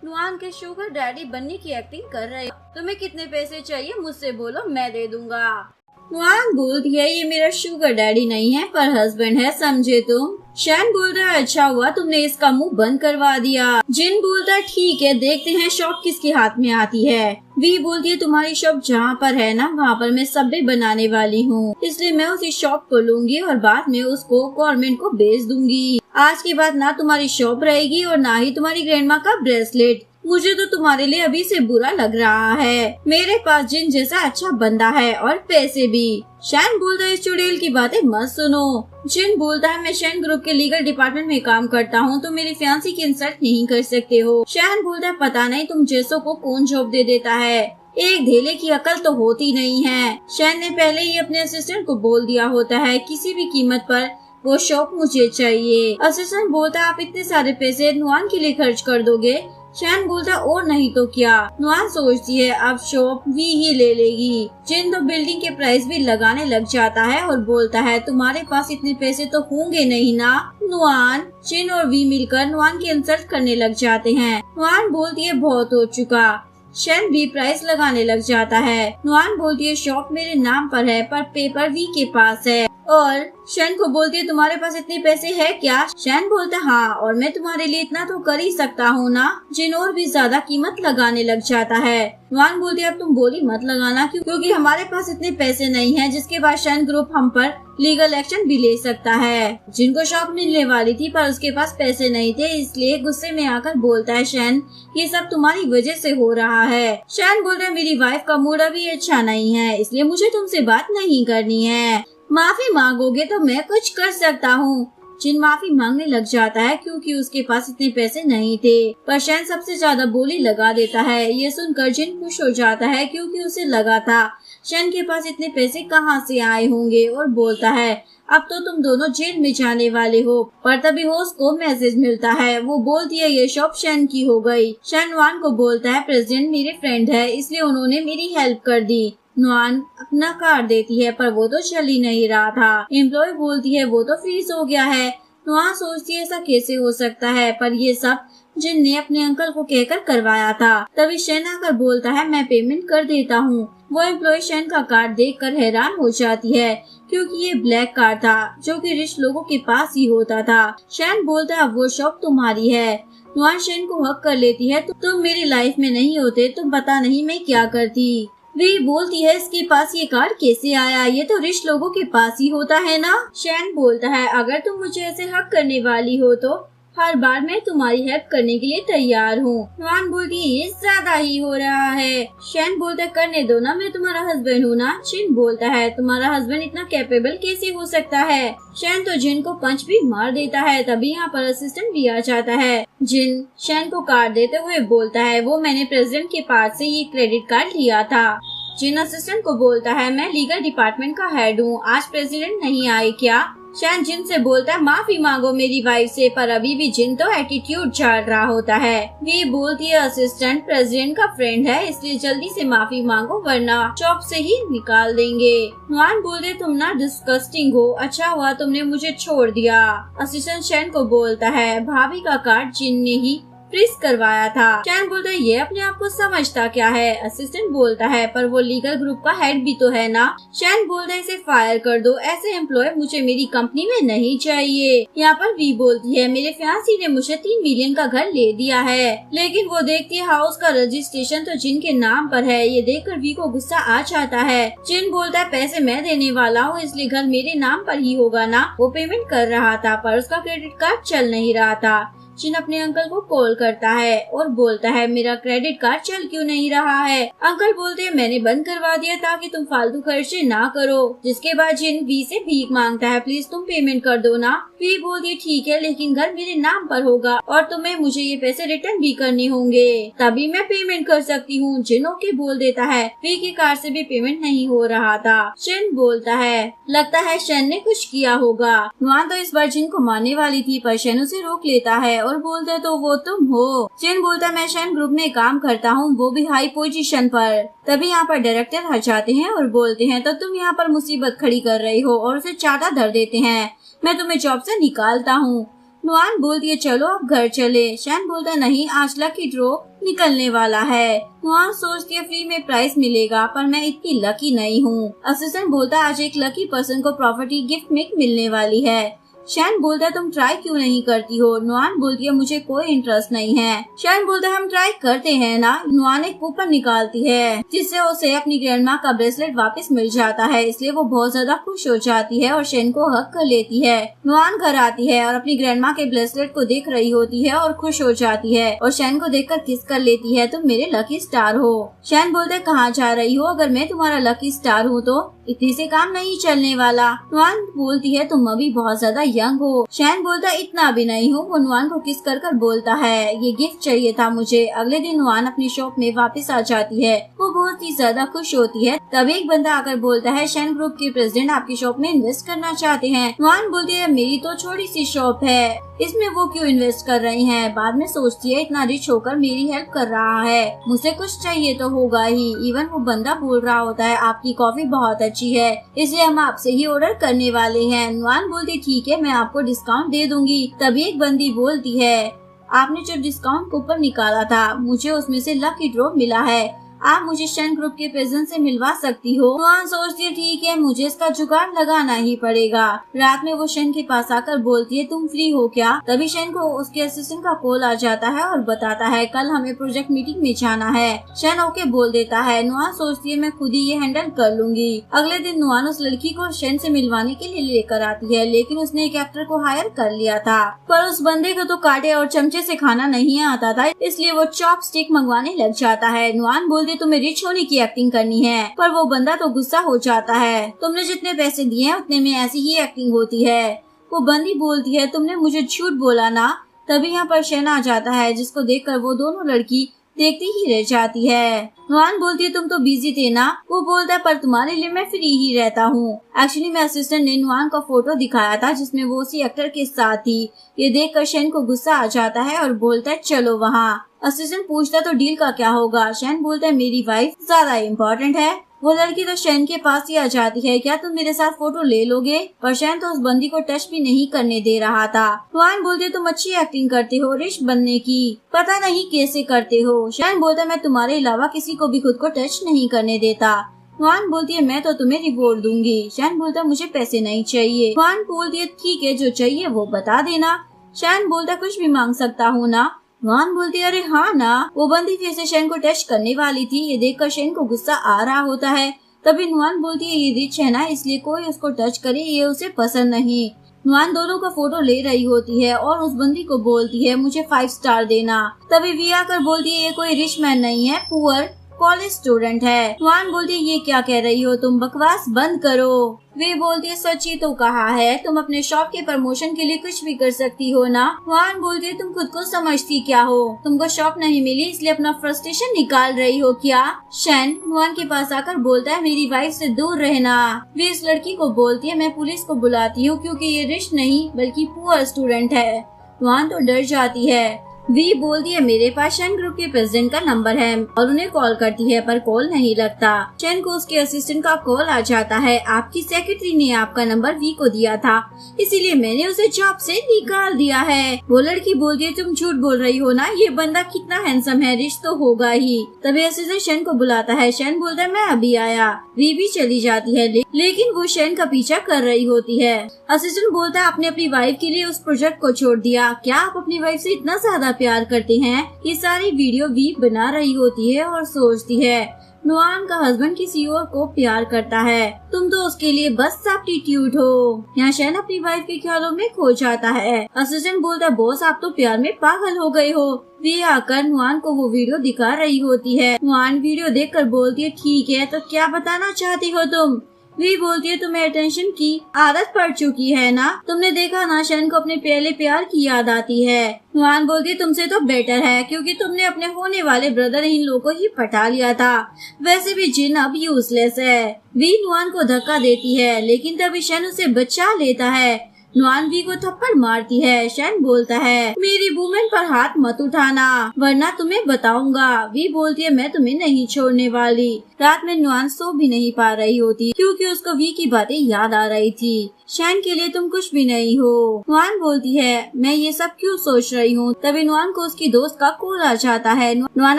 S1: नुआन के शुगर डैडी बनने की एक्टिंग कर रहे हो, तुम्हें कितने पैसे चाहिए मुझसे बोलो मैं दे दूंगा। नुआन बोलती है ये मेरा शुगर डैडी नहीं है पर हस्बैंड है, समझे तुम? शैन बोलता है अच्छा हुआ तुमने इसका मुंह बंद करवा दिया। जिन बोलता है ठीक है देखते हैं शॉप किसके हाथ में आती है। वी बोलती है तुम्हारी शॉप जहाँ पर है ना वहाँ पर मैं सबवे बनाने वाली हूँ, इसलिए मैं उसी शॉप को लूंगी और बाद में उसको गवर्नमेंट को बेच दूंगी। आज के बाद ना तुम्हारी शॉप रहेगी और ना ही तुम्हारी ग्रैंडमा का ब्रेसलेट। मुझे तो तुम्हारे लिए अभी से बुरा लग रहा है, मेरे पास जिन जैसा अच्छा बंदा है और पैसे भी। शैन बोलता है इस चुड़ैल की बातें मत सुनो। जिन बोलता है मैं शैन ग्रुप के लीगल डिपार्टमेंट में काम करता हूँ तो मेरी फियांसी की इंसल्ट नहीं कर सकते हो। शैन बोलता है पता नहीं तुम जैसों को कौन जॉब दे देता है, एक धेले की अकल तो होती नहीं है। शैन ने पहले ही अपने असिस्टेंट को बोल दिया होता है किसी भी कीमत पर वो शॉप मुझे चाहिए। असिस्टेंट बोलता है आप इतने सारे पैसे नुआन के लिए खर्च कर दोगे? शैन बोलता और नहीं तो क्या। नुआन सोचती है अब शॉप वी ही ले लेगी। जिन तो बिल्डिंग के प्राइस भी लगाने लग जाता है और बोलता है तुम्हारे पास इतने पैसे तो होंगे नहीं ना। नुआन, जिन और वी मिलकर नुआन की इंसल्ट करने लग जाते हैं। नुआन बोलती है बहुत हो चुका। शैन भी प्राइस लगाने लग जाता है। नुआन बोलती है शॉप मेरे नाम पर है पर पेपर वी के पास है। और शैन को बोलती है तुम्हारे पास इतने पैसे है क्या? शैन बोलता है हाँ और मैं तुम्हारे लिए इतना तो कर ही सकता हूँ ना। जिन और भी ज्यादा कीमत लगाने लग जाता है। नुआन बोलती है अब तुम बोली मत लगाना क्योंकि हमारे पास इतने पैसे नहीं है जिसके बाद शैन ग्रुप हम पर लीगल एक्शन भी ले सकता है। जिनको शॉप मिलने वाली थी पर उसके पास पैसे नहीं थे, इसलिए गुस्से में आकर बोलता है शैन ये सब तुम्हारी वजह से हो रहा है। शैन बोलता है मेरी वाइफ का मूड अभी अच्छा नहीं है इसलिए मुझे तुमसे बात नहीं करनी है, माफी मांगोगे तो मैं कुछ कर सकता हूँ। जिन माफी मांगने लग जाता है क्योंकि उसके पास इतने पैसे नहीं थे, पर शैन सबसे ज्यादा बोली लगा देता है। ये सुनकर जिन खुश हो जाता है क्योंकि उसे लगा था शैन के पास इतने पैसे कहाँ से आए होंगे और बोलता है अब तो तुम दोनों जेल में जाने वाले हो। पर तभी होस्ट को मैसेज मिलता है, वो बोलती है ये शॉप शैन की हो गई। शैन नुआन को बोलता है प्रेसिडेंट मेरे फ्रेंड है इसलिए उन्होंने मेरी हेल्प कर दी। नुआन अपना कार्ड देती है पर वो तो चल ही नहीं रहा था। एम्प्लॉय बोलती है वो तो फ्रीज हो गया है। नुआन सोचती है ऐसा कैसे हो सकता है, पर ये सब जिन ने अपने अंकल को कहकर करवाया था। तभी शैन आकर बोलता है मैं पेमेंट कर देता हूँ। वो एम्प्लॉय शैन का कार्ड देखकर हैरान हो जाती है क्योंकि ये ब्लैक कार्ड था जो कि रिच लोगों के पास ही होता था। शैन बोलता है वो शॉप तुम्हारी है। नुआन शैन को हक कर लेती है तुम मेरी लाइफ में नहीं होते तो पता नहीं मैं क्या करती। वे बोलती है इसके पास ये कार्ड कैसे आया, ये तो रिच लोगों के पास ही होता है ना। शैन बोलता है अगर तुम मुझे ऐसे हक करने वाली हो तो हर बार मैं तुम्हारी हेल्प करने के लिए तैयार हूँ। नुआन बोलती है ये ज्यादा ही हो रहा है। शैन बोलता है करने दो ना, मैं तुम्हारा हस्बैंड हूँ ना। जिन बोलता है तुम्हारा हस्बैंड इतना कैपेबल कैसे हो सकता है। शैन तो जिन को पंच भी मार देता है। तभी यहाँ पर असिस्टेंट भी आ जाता है। जिन शैन को कार्ड देते हुए बोलता है वो मैंने प्रेसिडेंट के पास से ये क्रेडिट कार्ड लिया था। जिन असिस्टेंट को बोलता है मैं लीगल डिपार्टमेंट का हेड हूँ, आज प्रेसिडेंट नहीं आए क्या। शैन जिन से बोलता है माफी मांगो मेरी वाइफ से, पर अभी भी जिन तो एटीट्यूड झाड़ रहा होता है। वी बोलती है असिस्टेंट प्रेसिडेंट का फ्रेंड है इसलिए जल्दी से माफी मांगो वरना जॉब से ही निकाल देंगे। नुआन बोलते तुम ना डिस्गस्टिंग हो, अच्छा हुआ तुमने मुझे छोड़ दिया। असिस्टेंट शैन को बोलता है भाभी का कार्ड जिन ने ही फ्रीज करवाया था। शैन बोलता है ये अपने आप को समझता क्या है। असिस्टेंट बोलता है पर वो लीगल ग्रुप का हेड भी तो है ना। शैन बोलता है इसे फायर कर दो, ऐसे एम्प्लॉय मुझे मेरी कंपनी में नहीं चाहिए। यहाँ पर वी बोलती है मेरे फियांसी ने मुझे 3 मिलियन का घर ले दिया है, लेकिन वो देखती है हाउस का रजिस्ट्रेशन तो जिन के नाम पर है। ये देखकर वी को गुस्सा आ जाता है। जिन बोलता है पैसे मैं देने वाला हूँ इसलिए घर मेरे नाम पर ही होगा ना। वो पेमेंट कर रहा था पर उसका क्रेडिट कार्ड चल नहीं रहा था। शिन अपने अंकल को कॉल करता है और बोलता है मेरा क्रेडिट कार्ड चल क्यों नहीं रहा है। अंकल बोलते हैं मैंने बंद करवा दिया ताकि तुम फालतू खर्चे ना करो। जिसके बाद शिन वी से भीख मांगता है, प्लीज तुम पेमेंट कर दो ना। वी बोलती है ठीक है, लेकिन घर मेरे नाम पर होगा और तुम्हें मुझे ये पैसे रिटर्न भी करने होंगे, तभी मैं पेमेंट कर सकती हूँ। जिन ओके बोल देता है। वी की कार्ड से भी पेमेंट नहीं हो रहा था। शिन बोलता है लगता है शन ने कुछ किया होगा। नुआन तो इस बार जिन को मारने वाली थी, पर शन उसे रोक लेता है और बोलता है तो वो तुम हो। जिन बोलता है मैं शन ग्रुप में काम करता हूँ, वो भी हाई पोजीशन पर। तभी यहाँ पर डायरेक्टर हट जाते हैं और बोलते हैं तो तुम यहाँ पर मुसीबत खड़ी कर रही हो, और उसे चाटा धर देते हैं। मैं तुम्हें जॉब से निकालता हूँ। नुआन बोलती है चलो अब घर चले। शन बोलता नहीं, आज लकी ड्रॉ निकलने वाला है। नुआन सोचती है फ्री में प्राइस मिलेगा, पर मैं इतनी लकी नहीं हूँ। असिस्टेंट बोलता है आज एक लकी पर्सन को प्रॉपर्टी गिफ्ट में मिलने वाली है। शैन बोलता है तुम ट्राई क्यों नहीं करती हो। नुआन बोलती है मुझे कोई इंटरेस्ट नहीं है। शैन बोलता है हम ट्राई करते हैं ना। नुआन एक कूपन निकालती है जिससे उसे अपनी ग्रैंडमा का ब्रेसलेट वापस मिल जाता है, इसलिए वो बहुत ज्यादा खुश हो जाती है और शैन को हक कर लेती है। नुआन घर आती है और अपनी ग्रैंडमा के ब्रेसलेट को देख रही होती है और खुश हो जाती है और शैन को देखकर किस कर लेती है। तुम मेरे लकी स्टार हो। शैन बोलते कहाँ जा रही हो, अगर मैं तुम्हारा लकी स्टार हूँ तो इतनी से काम नहीं चलने वाला। नुआन बोलती है तुम अभी बहुत ज्यादा यंग हो। शैन बोलता इतना भी नहीं हूँ। वो नुआन को किस कर बोलता है ये गिफ्ट चाहिए था मुझे। अगले दिन नुआन अपनी शॉप में वापस आ जाती है। वो बहुत ही ज्यादा खुश होती है। तब एक बंदा आकर बोलता है शैन ग्रुप के प्रेसिडेंट आपकी शॉप में इन्वेस्ट करना चाहते हैं। नुआन बोलती है मेरी तो छोटी सी शॉप है, इसमें वो क्यों इन्वेस्ट कर रही हैं। बाद में सोचती है इतना रिच होकर मेरी हेल्प कर रहा है, मुझे कुछ चाहिए तो होगा ही। इवन वो बंदा बोल रहा होता है आपकी कॉफी बहुत अच्छी है, इसलिए हम आपसे ही ऑर्डर करने वाले हैं। नुआन बोलती ठीक है, मैं आपको डिस्काउंट दे दूंगी। तभी एक बंदी बोलती है आपने जो डिस्काउंट कूपन निकाला था मुझे उसमें से लकी ड्रॉ मिला है, आप मुझे शन ग्रुप के प्रेजेंट से मिलवा सकती हो। नुआन सोचती है ठीक है, मुझे इसका जुगाड़ लगाना ही पड़ेगा। रात में वो शन के पास आकर बोलती है तुम फ्री हो क्या। तभी शन को उसके असिस्टेंट का कॉल आ जाता है और बताता है कल हमें प्रोजेक्ट मीटिंग में जाना है। शन ओके बोल देता है। नुआन सोचती है मैं खुद ही ये हैंडल कर लूंगी। अगले दिन नुआन उस लड़की को शन से मिलवाने के लिए लेकर आती है, लेकिन उसने एक एक्टर को हायर कर लिया था, पर उस बंदे को तो कांटे और चमचे से खाना नहीं आता था, इसलिए वो चॉपस्टिक मंगवाने लग जाता है। नुआन बोलती तुम्हें रिच होने की एक्टिंग करनी है, पर वो बंदा तो गुस्सा हो जाता है। तुमने जितने पैसे दिए हैं उतने में ऐसी ही एक्टिंग होती है। वो बंदी बोलती है तुमने मुझे झूठ बोला ना। तभी यहाँ पर शन आ जाता है, जिसको देखकर वो दोनों लड़की देखती ही रह जाती है। नुआन बोलती है तुम तो बिजी थे ना। वो बोलता है पर तुम्हारे लिए मैं फ्री ही रहता हूँ। एक्चुअली मैं असिस्टेंट ने नुआन का फोटो दिखाया था जिसमें वो उसी एक्टर के साथ थी। ये देखकर शन को गुस्सा आ जाता है और बोलता है चलो वहाँ। असिस्टेंट पूछता तो डील का क्या होगा। शन बोलता है मेरी वाइफ ज्यादा इम्पोर्टेंट है। वो लड़की तो शन के पास ही आ जाती है, क्या तुम मेरे साथ फोटो ले लोगे। पर शन तो उस बंदी को टच भी नहीं करने दे रहा था। नुआन बोलते तुम अच्छी एक्टिंग करते हो रिच बनने की, पता नहीं कैसे करते हो। शन बोलता मैं तुम्हारे अलावा किसी को भी खुद को टच नहीं करने देता। नुआन बोलती है मैं तो तुम्हें रिवॉर्ड दूंगी। शन बोलता मुझे पैसे नहीं चाहिए। नुआन बोलती है ठीक है, जो चाहिए वो बता देना। शन बोलता कुछ भी मांग सकता हूँ ना। नुआन बोलती है अरे हाँ ना। वो बंदी फिर से शन को टच करने वाली थी। ये देखकर शन को गुस्सा आ रहा होता है। तभी नुआन बोलती है ये रिच है ना, इसलिए कोई उसको टच करे ये उसे पसंद नहीं। नुआन दोनों का फोटो ले रही होती है और उस बंदी को बोलती है मुझे 5 स्टार देना। तभी वी आकर बोलती है ये कोई रिच मैन नहीं है, पुअर कॉलेज स्टूडेंट है। नुआन बोलती है ये क्या कह रही हो तुम, बकवास बंद करो। वे बोलती है सच ही तो कहा है, तुम अपने शॉप के प्रमोशन के लिए कुछ भी कर सकती हो ना। नुआन बोलती है तुम खुद को समझती क्या हो, तुमको शॉप नहीं मिली इसलिए अपना फ्रस्ट्रेशन निकाल रही हो क्या। शन नुआन के पास आकर बोलता है मेरी वाइफ से दूर रहना। वे इस लड़की को बोलती है मैं पुलिस को बुलाती हूँ क्योंकि ये रिच नहीं बल्कि पुअर स्टूडेंट है। नुआन तो डर जाती है। वी बोलती है मेरे पास शन ग्रुप के प्रेसिडेंट का नंबर है और उन्हें कॉल करती है, पर कॉल नहीं लगता। शन को उसके असिस्टेंट का कॉल आ जाता है, आपकी सेक्रेटरी ने आपका नंबर वी को दिया था, इसीलिए मैंने उसे जॉब से निकाल दिया है। वो लड़की बोलती है तुम झूठ बोल रही हो ना, ये बंदा कितना हैंडसम है, रिच तो होगा ही। तभी असिस्टेंट शन को बुलाता है। शन बोलता है मैं अभी आया। वी भी चली जाती है, लेकिन वो शन का पीछा कर रही होती है। असिस्टेंट बोलता है आपने अपनी वाइफ के लिए उस प्रोजेक्ट को छोड़ दिया, क्या आप अपनी वाइफ से इतना ज्यादा प्यार करते हैं। ये सारी वीडियो वी बना रही होती है और सोचती है नुआन का हस्बैंड किसी और को प्यार करता है, तुम तो उसके लिए बस सब्स्टिट्यूट हो। यहाँ शैन अपनी वाइफ के ख्यालों में खो जाता है। असिस्टेंट बोलता है, बॉस आप तो प्यार में पागल हो गए हो। वे आकर नुआन को वो वीडियो दिखा रही होती है। नुआन वीडियो देखकर बोलती है, ठीक है तो क्या बताना चाहती हो तुम? वी बोलती है, तुम्हें अटेंशन की आदत पड़ चुकी है ना, तुमने देखा ना शैन को अपने पहले प्यार की याद आती है। नुआन बोलती है, तुमसे तो बेटर है क्योंकि तुमने अपने होने वाले ब्रदर इन लोगों को ही पटा लिया था। वैसे भी जिन अब यूजलेस है। वी नुआन को धक्का देती है लेकिन तभी शैन उसे बचा लेता है। नुआन वी को थप्पड़ मारती है। शैन बोलता है, मेरी वुमेन पर हाथ मत उठाना वरना तुम्हें बताऊंगा। वी बोलती है, मैं तुम्हें नहीं छोड़ने वाली। रात में नुआन सो भी नहीं पा रही होती क्योंकि उसको वी की बातें याद आ रही थी। शैन के लिए तुम कुछ भी नहीं हो। नुआन बोलती है, मैं ये सब क्यों सोच रही हूँ। तभी नुआन को उसकी दोस्त का कॉल आ जाता है। नुआन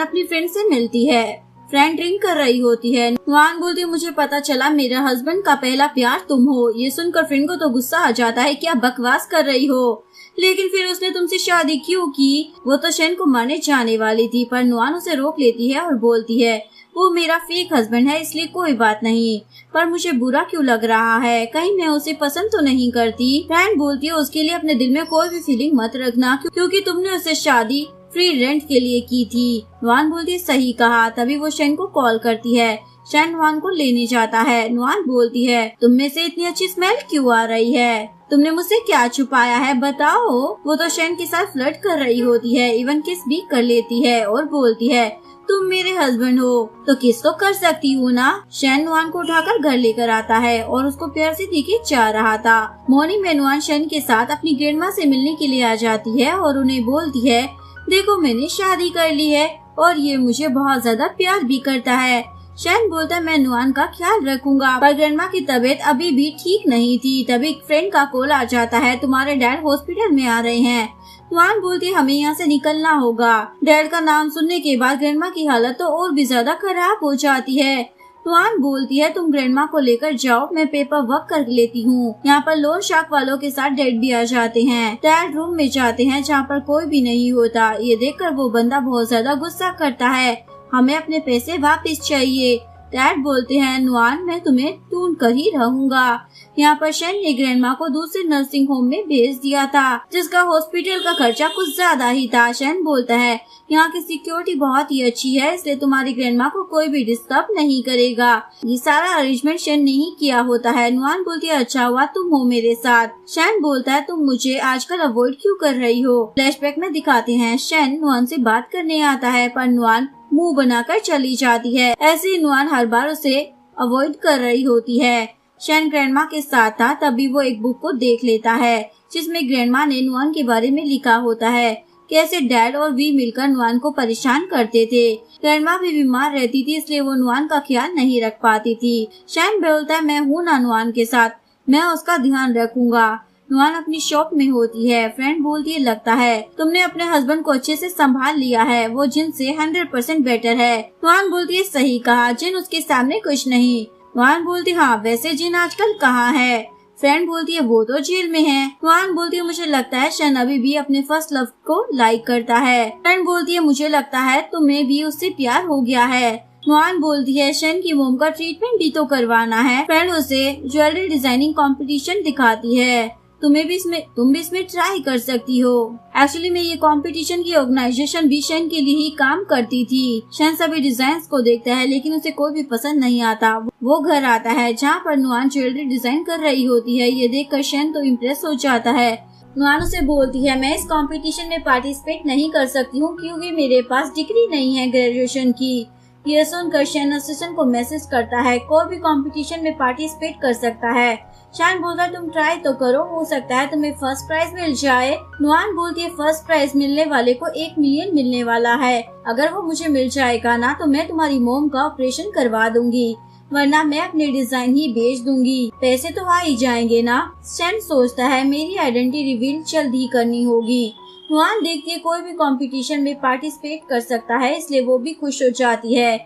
S1: अपनी फ्रेंड से मिलती है। फ्रेंड ड्रिंक कर रही होती है। नुआन बोलती है, मुझे पता चला मेरे हस्बैंड का पहला प्यार तुम हो। ये सुनकर फ्रेंड को तो गुस्सा आ जाता है, क्या बकवास कर रही हो, लेकिन फिर उसने तुमसे शादी क्यों की? वो तो शैन को मारने जाने वाली थी पर नुआन उसे रोक लेती है और बोलती है, वो मेरा फेक हस्बैंड है इसलिए कोई बात नहीं, पर मुझे बुरा क्यों लग रहा है, कहीं मैं उसे पसंद तो नहीं करती। फ्रेंड बोलती है, उसके लिए अपने दिल में कोई भी फीलिंग मत रखना क्योंकि तुमने उससे शादी फ्री रेंट के लिए की थी। नुआन बोलती है, सही कहा। तभी वो शैन को कॉल करती है। शैन नुआन को लेने जाता है। नुआन बोलती है, तुम में से इतनी अच्छी स्मेल क्यों आ रही है, तुमने मुझसे क्या छुपाया है बताओ। वो तो शैन के साथ फ्लर्ट कर रही होती है, इवन किस भी कर लेती है और बोलती है, तुम मेरे हस्बैंड हो तो किस तो कर सकती हूँ ना। शैन नुआन को उठाकर घर लेकर आता है और उसको प्यार से देखे जा रहा था। मॉर्निंग में नुआन शैन के साथ अपनी ग्रैंडमा से मिलने के लिए आ जाती है और उन्हें बोलती है, देखो मैंने शादी कर ली है और ये मुझे बहुत ज्यादा प्यार भी करता है। शैन बोलता है, मैं नुआन का ख्याल रखूंगा, पर ग्रैंडमा की तबीयत अभी भी ठीक नहीं थी। तभी एक फ्रेंड का कॉल आ जाता है, तुम्हारे डैड हॉस्पिटल में आ रहे हैं। नुआन बोलती है, हमें यहाँ से निकलना होगा। डैड का नाम सुनने के बाद ग्रैंडमा की हालत तो और भी ज्यादा खराब हो जाती है। नुआन बोलती है, तुम ग्रैंडमा को लेकर जाओ, मैं पेपर वर्क कर लेती हूँ। यहाँ पर लोन शार्क वालों के साथ डैड भी आ जाते हैं। डैड रूम में जाते हैं जहाँ पर कोई भी नहीं होता। ये देखकर वो बंदा बहुत ज्यादा गुस्सा करता है, हमें अपने पैसे वापस चाहिए। डैड बोलते हैं, नुआन मैं तुम्हें ढूंढ कर ही रहूंगा। यहाँ पर शैन ने ग्रैंडमा को दूसरे नर्सिंग होम में भेज दिया था जिसका हॉस्पिटल का खर्चा कुछ ज्यादा ही था। शैन बोलता है, यहाँ की सिक्योरिटी बहुत ही अच्छी है इसलिए तुम्हारी ग्रैंडमा को कोई भी डिस्टर्ब नहीं करेगा। ये सारा अरेंजमेंट शैन ने ही किया होता है। नुआन बोलती है, अच्छा हुआ तुम हो मेरे साथ। शैन बोलता है, तुम मुझे आजकल अवॉइड क्यों कर रही हो। फ्लैशबैक में दिखाते हैं शैन नुआन से बात करने आता है पर नुआन मुंह बनाकर चली जाती है। ऐसे ही नुआन हर बार उसे अवॉइड कर रही होती है। शैन ग्रैंडमा के साथ था तभी वो एक बुक को देख लेता है जिसमें ग्रैंडमा ने नुआन के बारे में लिखा होता है, कैसे डैड और वी मिलकर नुआन को परेशान करते थे। ग्रैंडमा भी बीमार रहती थी इसलिए वो नुआन का ख्याल नहीं रख पाती थी। शैन बोलता है, मैं हूँ ना नुआन के साथ, मैं उसका ध्यान रखूंगा। नुआन अपनी शॉप में होती है। फ्रेंड बोलती है, लगता है तुमने अपने हस्बैंड को अच्छे से संभाल लिया है, वो जिन से 100% बेटर है। नुआन बोलती है, सही कहा, जिन उसके सामने कुछ नहीं। नुआन बोलती है, हाँ वैसे जिन आजकल कहाँ है। फ्रेंड बोलती है, वो तो जेल में है। नुआन बोलती है, मुझे लगता है शैन अभी भी अपने फर्स्ट लव को लाइक करता है। फ्रेंड बोलती है, मुझे लगता है तुम्हें भी उससे प्यार हो गया है। नुआन बोलती है, शैन की मोम का ट्रीटमेंट भी तो करवाना है। फ्रेंड उसे ज्वेलरी डिजाइनिंग कंपटीशन दिखाती है, तुम भी इसमें ट्राई कर सकती हो। एक्चुअली में ये कंपटीशन की ऑर्गेनाइजेशन भी शैन के लिए ही काम करती थी। शैन सभी डिजाइन्स को देखता है लेकिन उसे कोई भी पसंद नहीं आता। वो घर आता है जहाँ पर नुआन ज्वेलरी डिजाइन कर रही होती है। ये देखकर शैन तो इम्प्रेस हो जाता है। नुआन उसे बोलती है, मैं इस कंपटीशन में पार्टिसिपेट नहीं कर सकती हूँ क्योंकि मेरे पास डिग्री नहीं है ग्रेजुएशन की। ये सुनकर शैन असिस्टेंट को मैसेज करता है, कोई भी कंपटीशन में पार्टिसिपेट कर सकता है। शैन बोलता है, तुम ट्राई तो करो, हो सकता है तुम्हें फर्स्ट प्राइज मिल जाए। नुआन बोलती है, फर्स्ट प्राइज मिलने वाले को 1 मिलियन मिलने वाला है। अगर वो मुझे मिल जाएगा ना तो मैं तुम्हारी मोम का ऑपरेशन करवा दूंगी, वरना मैं अपने डिजाइन ही बेच दूंगी, पैसे तो आ ही जाएंगे ना। शैन सोचता है, मेरी आइडेंटिटी रिवील जल्द ही करनी होगी। नुआन देखती है कोई भी कंपटीशन में पार्टिसिपेट कर सकता है इसलिए वो भी खुश हो जाती है।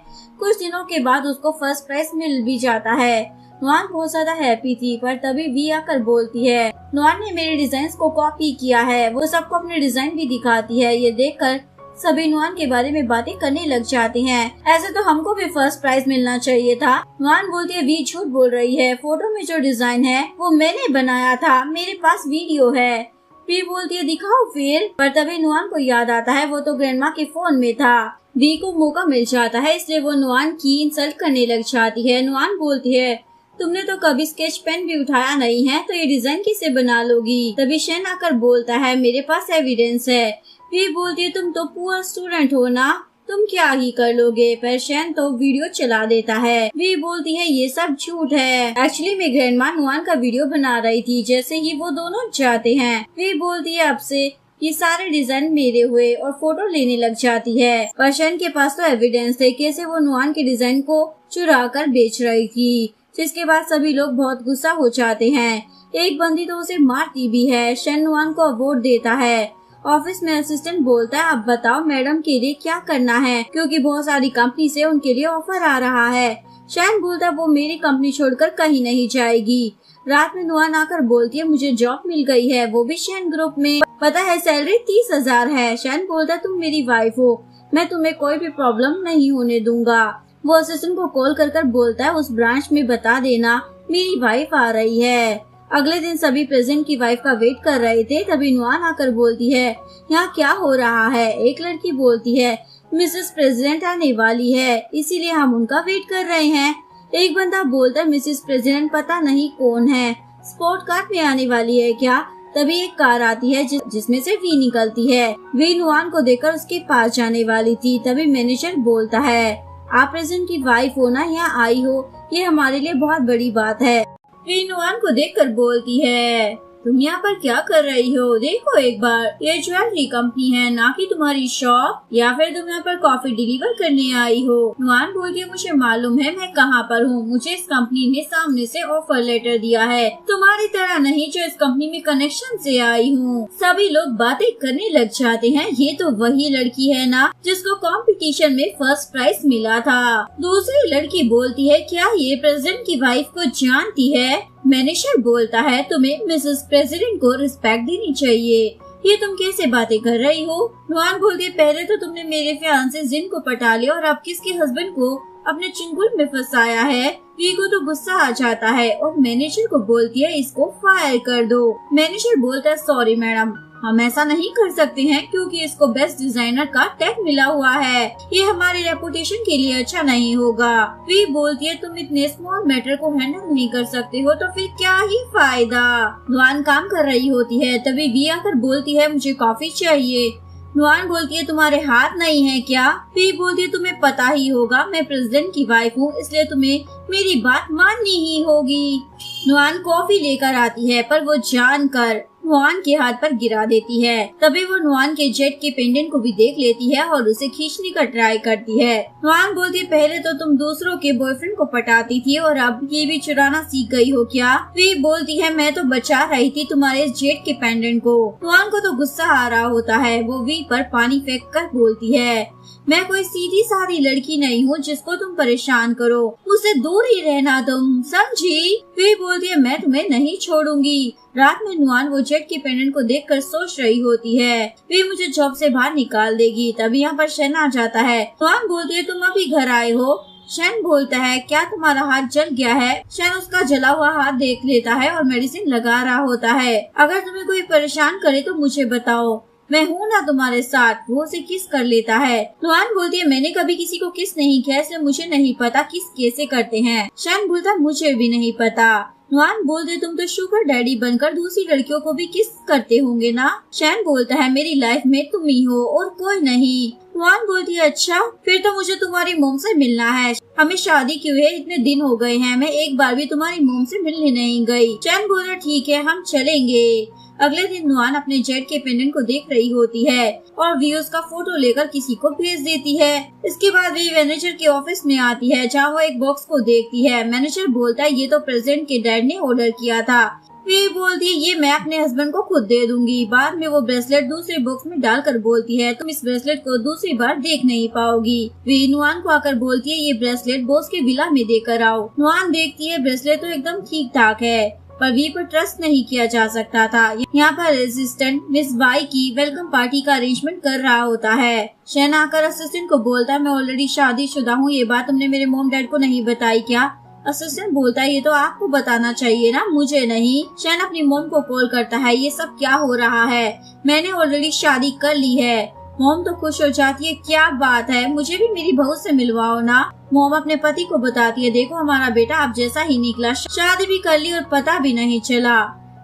S1: कुछ दिनों के बाद उसको फर्स्ट प्राइज मिल भी जाता है। नुआन बहुत ज्यादा हैप्पी थी पर तभी वी आकर बोलती है, नुआन ने मेरे डिजाइन को कॉपी किया है। वो सबको अपने डिजाइन भी दिखाती है। ये देखकर सभी नुआन के बारे में बातें करने लग जाते हैं। ऐसे तो हमको भी फर्स्ट प्राइज मिलना चाहिए था। नुआन बोलती है वी झूठ बोल रही है, फोटो में जो डिजाइन है वो मैंने बनाया था, मेरे पास वीडियो है। वी बोलती है दिखाओ फिर। पर तभी नुआन को याद आता है वो तो ग्रैंडमा के फोन में था। वी को मौका मिल जाता है, इसलिए वो नुआन की इंसल्ट करने लग जाती है। नुआन बोलती है तुमने तो कभी स्केच पेन भी उठाया नहीं है, तो ये डिजाइन किसे बना लोगी। तभी शेन आकर बोलता है मेरे पास एविडेंस है। वी बोलती है तुम तो पुअर स्टूडेंट हो ना, तुम क्या ही कर लोगे। पर शेन तो वीडियो चला देता है। वी बोलती है ये सब झूठ है, एक्चुअली मैं ग्रैंडमा नुआन का वीडियो बना रही थी। जैसे ही वो दोनों जाते हैं, वी बोलती है अब से ये सारे डिजाइन मेरे हुए और फोटो लेने लग जाती है। पर शेन के पास तो एविडेंस थे कैसे वो नुआन के डिजाइन को चुरा कर बेच रही थी, जिसके बाद सभी लोग बहुत गुस्सा हो जाते हैं। एक बंदी तो उसे मारती भी है। शेन नुआन को अवार्ड देता है। ऑफिस में असिस्टेंट बोलता है अब बताओ मैडम के लिए क्या करना है, क्योंकि बहुत सारी कंपनी से उनके लिए ऑफर आ रहा है। शेन बोलता है वो मेरी कंपनी छोड़कर कहीं नहीं जाएगी। रात में नुआन आकर बोलती है मुझे जॉब मिल गई है, वो भी शेन ग्रुप में, पता है सैलरी 30,000 है। शेन बोलता है तुम मेरी वाइफ हो, मैं तुम्हें कोई भी प्रॉब्लम नहीं होने दूंगा। वो असिस्टेंट को कॉल कर बोलता है उस ब्रांच में बता देना मेरी वाइफ आ रही है। अगले दिन सभी प्रेजेंट की वाइफ का वेट कर रहे थे। तभी नुआन आकर बोलती है यहाँ क्या हो रहा है। एक लड़की बोलती है मिसेस प्रेसिडेंट आने वाली है, इसीलिए हम उनका वेट कर रहे हैं। एक बंदा बोलता है मिसेस प्रेसिडेंट पता नहीं कौन है, स्पोर्ट कार में आने वाली है क्या। तभी एक कार आती है जिसमें से वी निकलती है। वी नुआन को देखकर उसके पास जाने वाली थी। तभी मैनेजर बोलता है आप प्रेसिडेंट की वाइफ हो ना, यहाँ आई हो, ये हमारे लिए बहुत बड़ी बात है। वी नुआन को देखकर बोलती है तुम यहाँ पर क्या कर रही हो, देखो एक बार, ये ज्वेलरी कंपनी है ना कि तुम्हारी शॉप, या फिर तुम यहाँ पर कॉफी डिलीवर करने आई हो। नुआन बोलती है मुझे मालूम है मैं कहाँ पर हूँ, मुझे इस कंपनी ने सामने से ऑफर लेटर दिया है, तुम्हारी तरह नहीं जो इस कंपनी में कनेक्शन से आई हूँ। सभी लोग बातें करने लग जाते हैं ये तो वही लड़की है ना जिसको कंपटीशन में फर्स्ट प्राइज मिला था। दूसरी लड़की बोलती है क्या ये प्रेसिडेंट की वाइफ को जानती है। मैनेजर बोलता है तुम्हें मिसेस प्रेसिडेंट को रिस्पेक्ट देनी चाहिए, ये तुम कैसे बातें कर रही हो। नुआन बोलती है पहले तो तुमने मेरे फियांसे जिन को पटा लिया और अब किसके हस्बैंड को अपने चुंगल में फंसाया है। वी को तो गुस्सा आ जाता है और मैनेजर को बोलती है इसको फायर कर दो। मैनेजर बोलता है सॉरी मैडम, हम ऐसा नहीं कर सकते हैं क्योंकि इसको बेस्ट डिजाइनर का टैग मिला हुआ है, ये हमारे रेपुटेशन के लिए अच्छा नहीं होगा। वी बोलती है तुम इतने स्मॉल मैटर को हैंडल नहीं कर सकते हो तो फिर क्या ही फायदा। नुआन काम कर रही होती है। तभी वी आकर बोलती है मुझे कॉफी चाहिए। नुआन बोलती है तुम्हारे हाथ नहीं है क्या। वी बोलती है तुम्हें पता ही होगा मैं प्रेसिडेंट की वाइफ हूँ, इसलिए तुम्हें मेरी बात माननी ही होगी। नुआन कॉफी लेकर आती है पर वो जानकर नुआन के हाथ पर गिरा देती है। तभी वो नुआन के जेट के पेंडेंट को भी देख लेती है और उसे खींचने का ट्राई करती है। नुआन बोलती है पहले तो तुम दूसरों के बॉयफ्रेंड को पटाती थी और अब ये भी चुराना सीख गई हो क्या। वी बोलती है मैं तो बचा रही थी तुम्हारे जेट के पेंडेंट को। नुआन को तो गुस्सा आ रहा होता है। वो वी पर पानी फेंक कर बोलती है मैं कोई सीधी सादी लड़की नहीं हूँ जिसको तुम परेशान करो, मुझसे दूर ही रहना तुम, समझी। वी बोलती है मैं तुम्हें नहीं छोड़ूंगी। रात में नुआन वो जेट के पेंडेंट को देखकर सोच रही होती है वे मुझे जॉब से बाहर निकाल देगी। तभी यहाँ पर शेन आ जाता है। नुआन बोलती है तुम अभी घर आए हो। शेन बोलता है क्या तुम्हारा हाथ जल गया है। शेन उसका जला हुआ हाथ देख लेता है और मेडिसिन लगा रहा होता है। अगर तुम्हें कोई परेशान करे तो मुझे बताओ, मैं हूँ ना तुम्हारे साथ। वो उसे किस कर लेता है। नुआन बोलती है मैंने कभी किसी को किस नहीं किया, इसलिए मुझे नहीं पता किस कैसे करते हैं। शेन बोलता मुझे भी नहीं पता। नुआन बोलते तुम तो शुगर डैडी बनकर दूसरी लड़कियों को भी किस करते होंगे ना। शेन बोलता है मेरी लाइफ में तुम ही हो और कोई नहीं। नुआन बोलती है अच्छा फिर तो मुझे तुम्हारी मोम से मिलना है, हमें शादी की हुए इतने दिन हो गए हैं, मैं एक बार भी तुम्हारी मोम से मिलने नहीं गई। शेन बोला ठीक है हम चलेंगे। अगले दिन नुआन अपने जेट के पेंडेंट को देख रही होती है और वी उसका फोटो लेकर किसी को भेज देती है। इसके बाद वी मैनेजर के ऑफिस में आती है जहाँ वो एक बॉक्स को देखती है। मैनेजर बोलता है ये तो प्रेसिडेंट के डैड ने ऑर्डर किया था। वी बोलती है ये मैं अपने हस्बैंड को खुद दे दूंगी। बाद में वो ब्रेसलेट दूसरे बॉक्स में डालकर बोलती है तुम इस ब्रेसलेट को दूसरी बार देख नहीं पाओगी। वी नुआन को आकर बोलती है ये ब्रेसलेट बॉस के विला में देकर आओ। नुआन देखती है ब्रेसलेट तो एकदम ठीक ठाक है पर वी पर ट्रस्ट नहीं किया जा सकता था। यहाँ पर असिस्टेंट मिस बाई की वेलकम पार्टी का अरेंजमेंट कर रहा होता है। शैन आकर असिस्टेंट को बोलता है, मैं ऑलरेडी शादीशुदा हूँ, ये बात तुमने मेरे मॉम डैड को नहीं बताई क्या? असिस्टेंट बोलता है, ये तो आपको बताना चाहिए ना, मुझे नहीं। शैन अपनी मॉम को कॉल करता है, ये सब क्या हो रहा है? मैंने ऑलरेडी शादी कर ली है। मॉम तो खुश हो जाती है, क्या बात है, मुझे भी मेरी बहू से मिलवाओ ना। मॉम अपने पति को बताती है, देखो हमारा बेटा आप जैसा ही निकला, शादी भी कर ली और पता भी नहीं चला।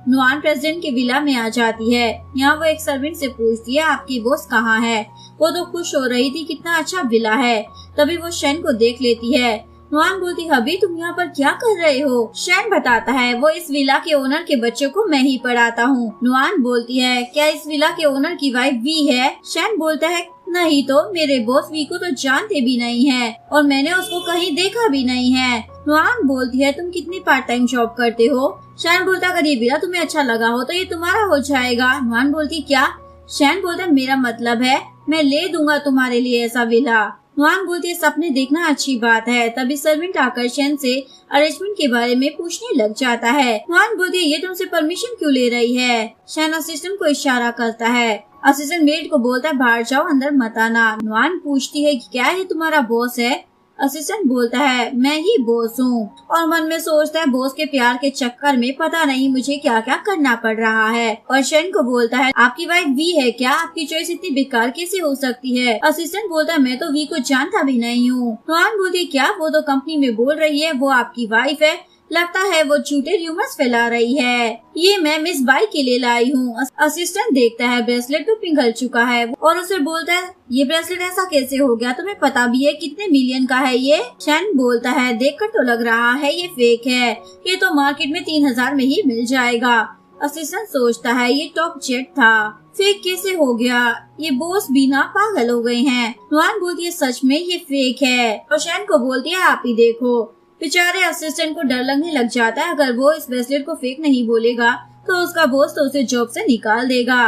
S1: नुआन प्रेसिडेंट के विला में आ जाती है। यहाँ वो एक सर्वेंट से पूछती है, आपकी बॉस कहाँ है? वो तो खुश हो रही थी, कितना अच्छा विला है। तभी वो शैन को देख लेती है। नुआन बोलती, हबी तुम यहाँ पर क्या कर रहे हो? शैन बताता है, वो इस विला के ओनर के बच्चों को मैं ही पढ़ाता हूँ। नुआन बोलती है, क्या इस विला के ओनर की वाइफ वी है? शैन बोलता है, नहीं तो, मेरे बॉस वी को तो जानते भी नहीं है और मैंने उसको कहीं देखा भी नहीं है। नुआन बोलती है, तुम कितनी पार्ट टाइम जॉब करते हो? शैन बोलता, अगर ये विला तुम्हें अच्छा लगा हो तो ये तुम्हारा हो जाएगा। नुआन बोलती, क्या? शैन बोलता, मेरा मतलब है मैं ले दूंगा तुम्हारे लिए ऐसा विला। नुआन बोलती है, सपने देखना अच्छी बात है। तभी सर्वेंट आकर शैन से अरेंजमेंट के बारे में पूछने लग जाता है। नुआन बोलती है, ये तुमसे परमिशन क्यों ले रही है? शैन असिस्टेंट को इशारा करता है। असिस्टेंट मेड को बोलता है, बाहर जाओ, अंदर मत आना। नुआन पूछती है, क्या ये तुम्हारा बॉस है? असिस्टेंट बोलता है, मैं ही बॉस हूँ, और मन में सोचता है, बॉस के प्यार के चक्कर में पता नहीं मुझे क्या क्या करना पड़ रहा है। और शैन को बोलता है, आपकी वाइफ वी है क्या? आपकी चॉइस इतनी बेकार कैसे हो सकती है? असिस्टेंट बोलता है, मैं तो वी को जानता भी नहीं हूँ। नुआन बोलती है, क्या? वो तो कंपनी में बोल रही है वो आपकी वाइफ है। लगता है वो झूठे र्यूमर्स फैला रही है। ये मैं मिस बाई के लिए लाई हूँ। असिस्टेंट देखता है ब्रेसलेट तो पिघल चुका है और उसे बोलता है, ये ब्रेसलेट ऐसा कैसे हो गया? तुम्हें पता भी है कितने मिलियन का है ये? शैन बोलता है, देखकर तो लग रहा है ये फेक है, ये तो मार्केट में 3000 में ही मिल जाएगा। असिस्टेंट सोचता है, ये टॉप जेट था, फेक कैसे हो गया? ये बॉस भी ना पागल हो गए हैं। नुआन बोलती है, सच में ये फेक है। और शैन को बोलती है, आप ही देखो। बेचारे असिस्टेंट को डर लगने लग जाता है, अगर वो इस ब्रेसलेट को फेक नहीं बोलेगा तो उसका बॉस तो उसे जॉब से निकाल देगा।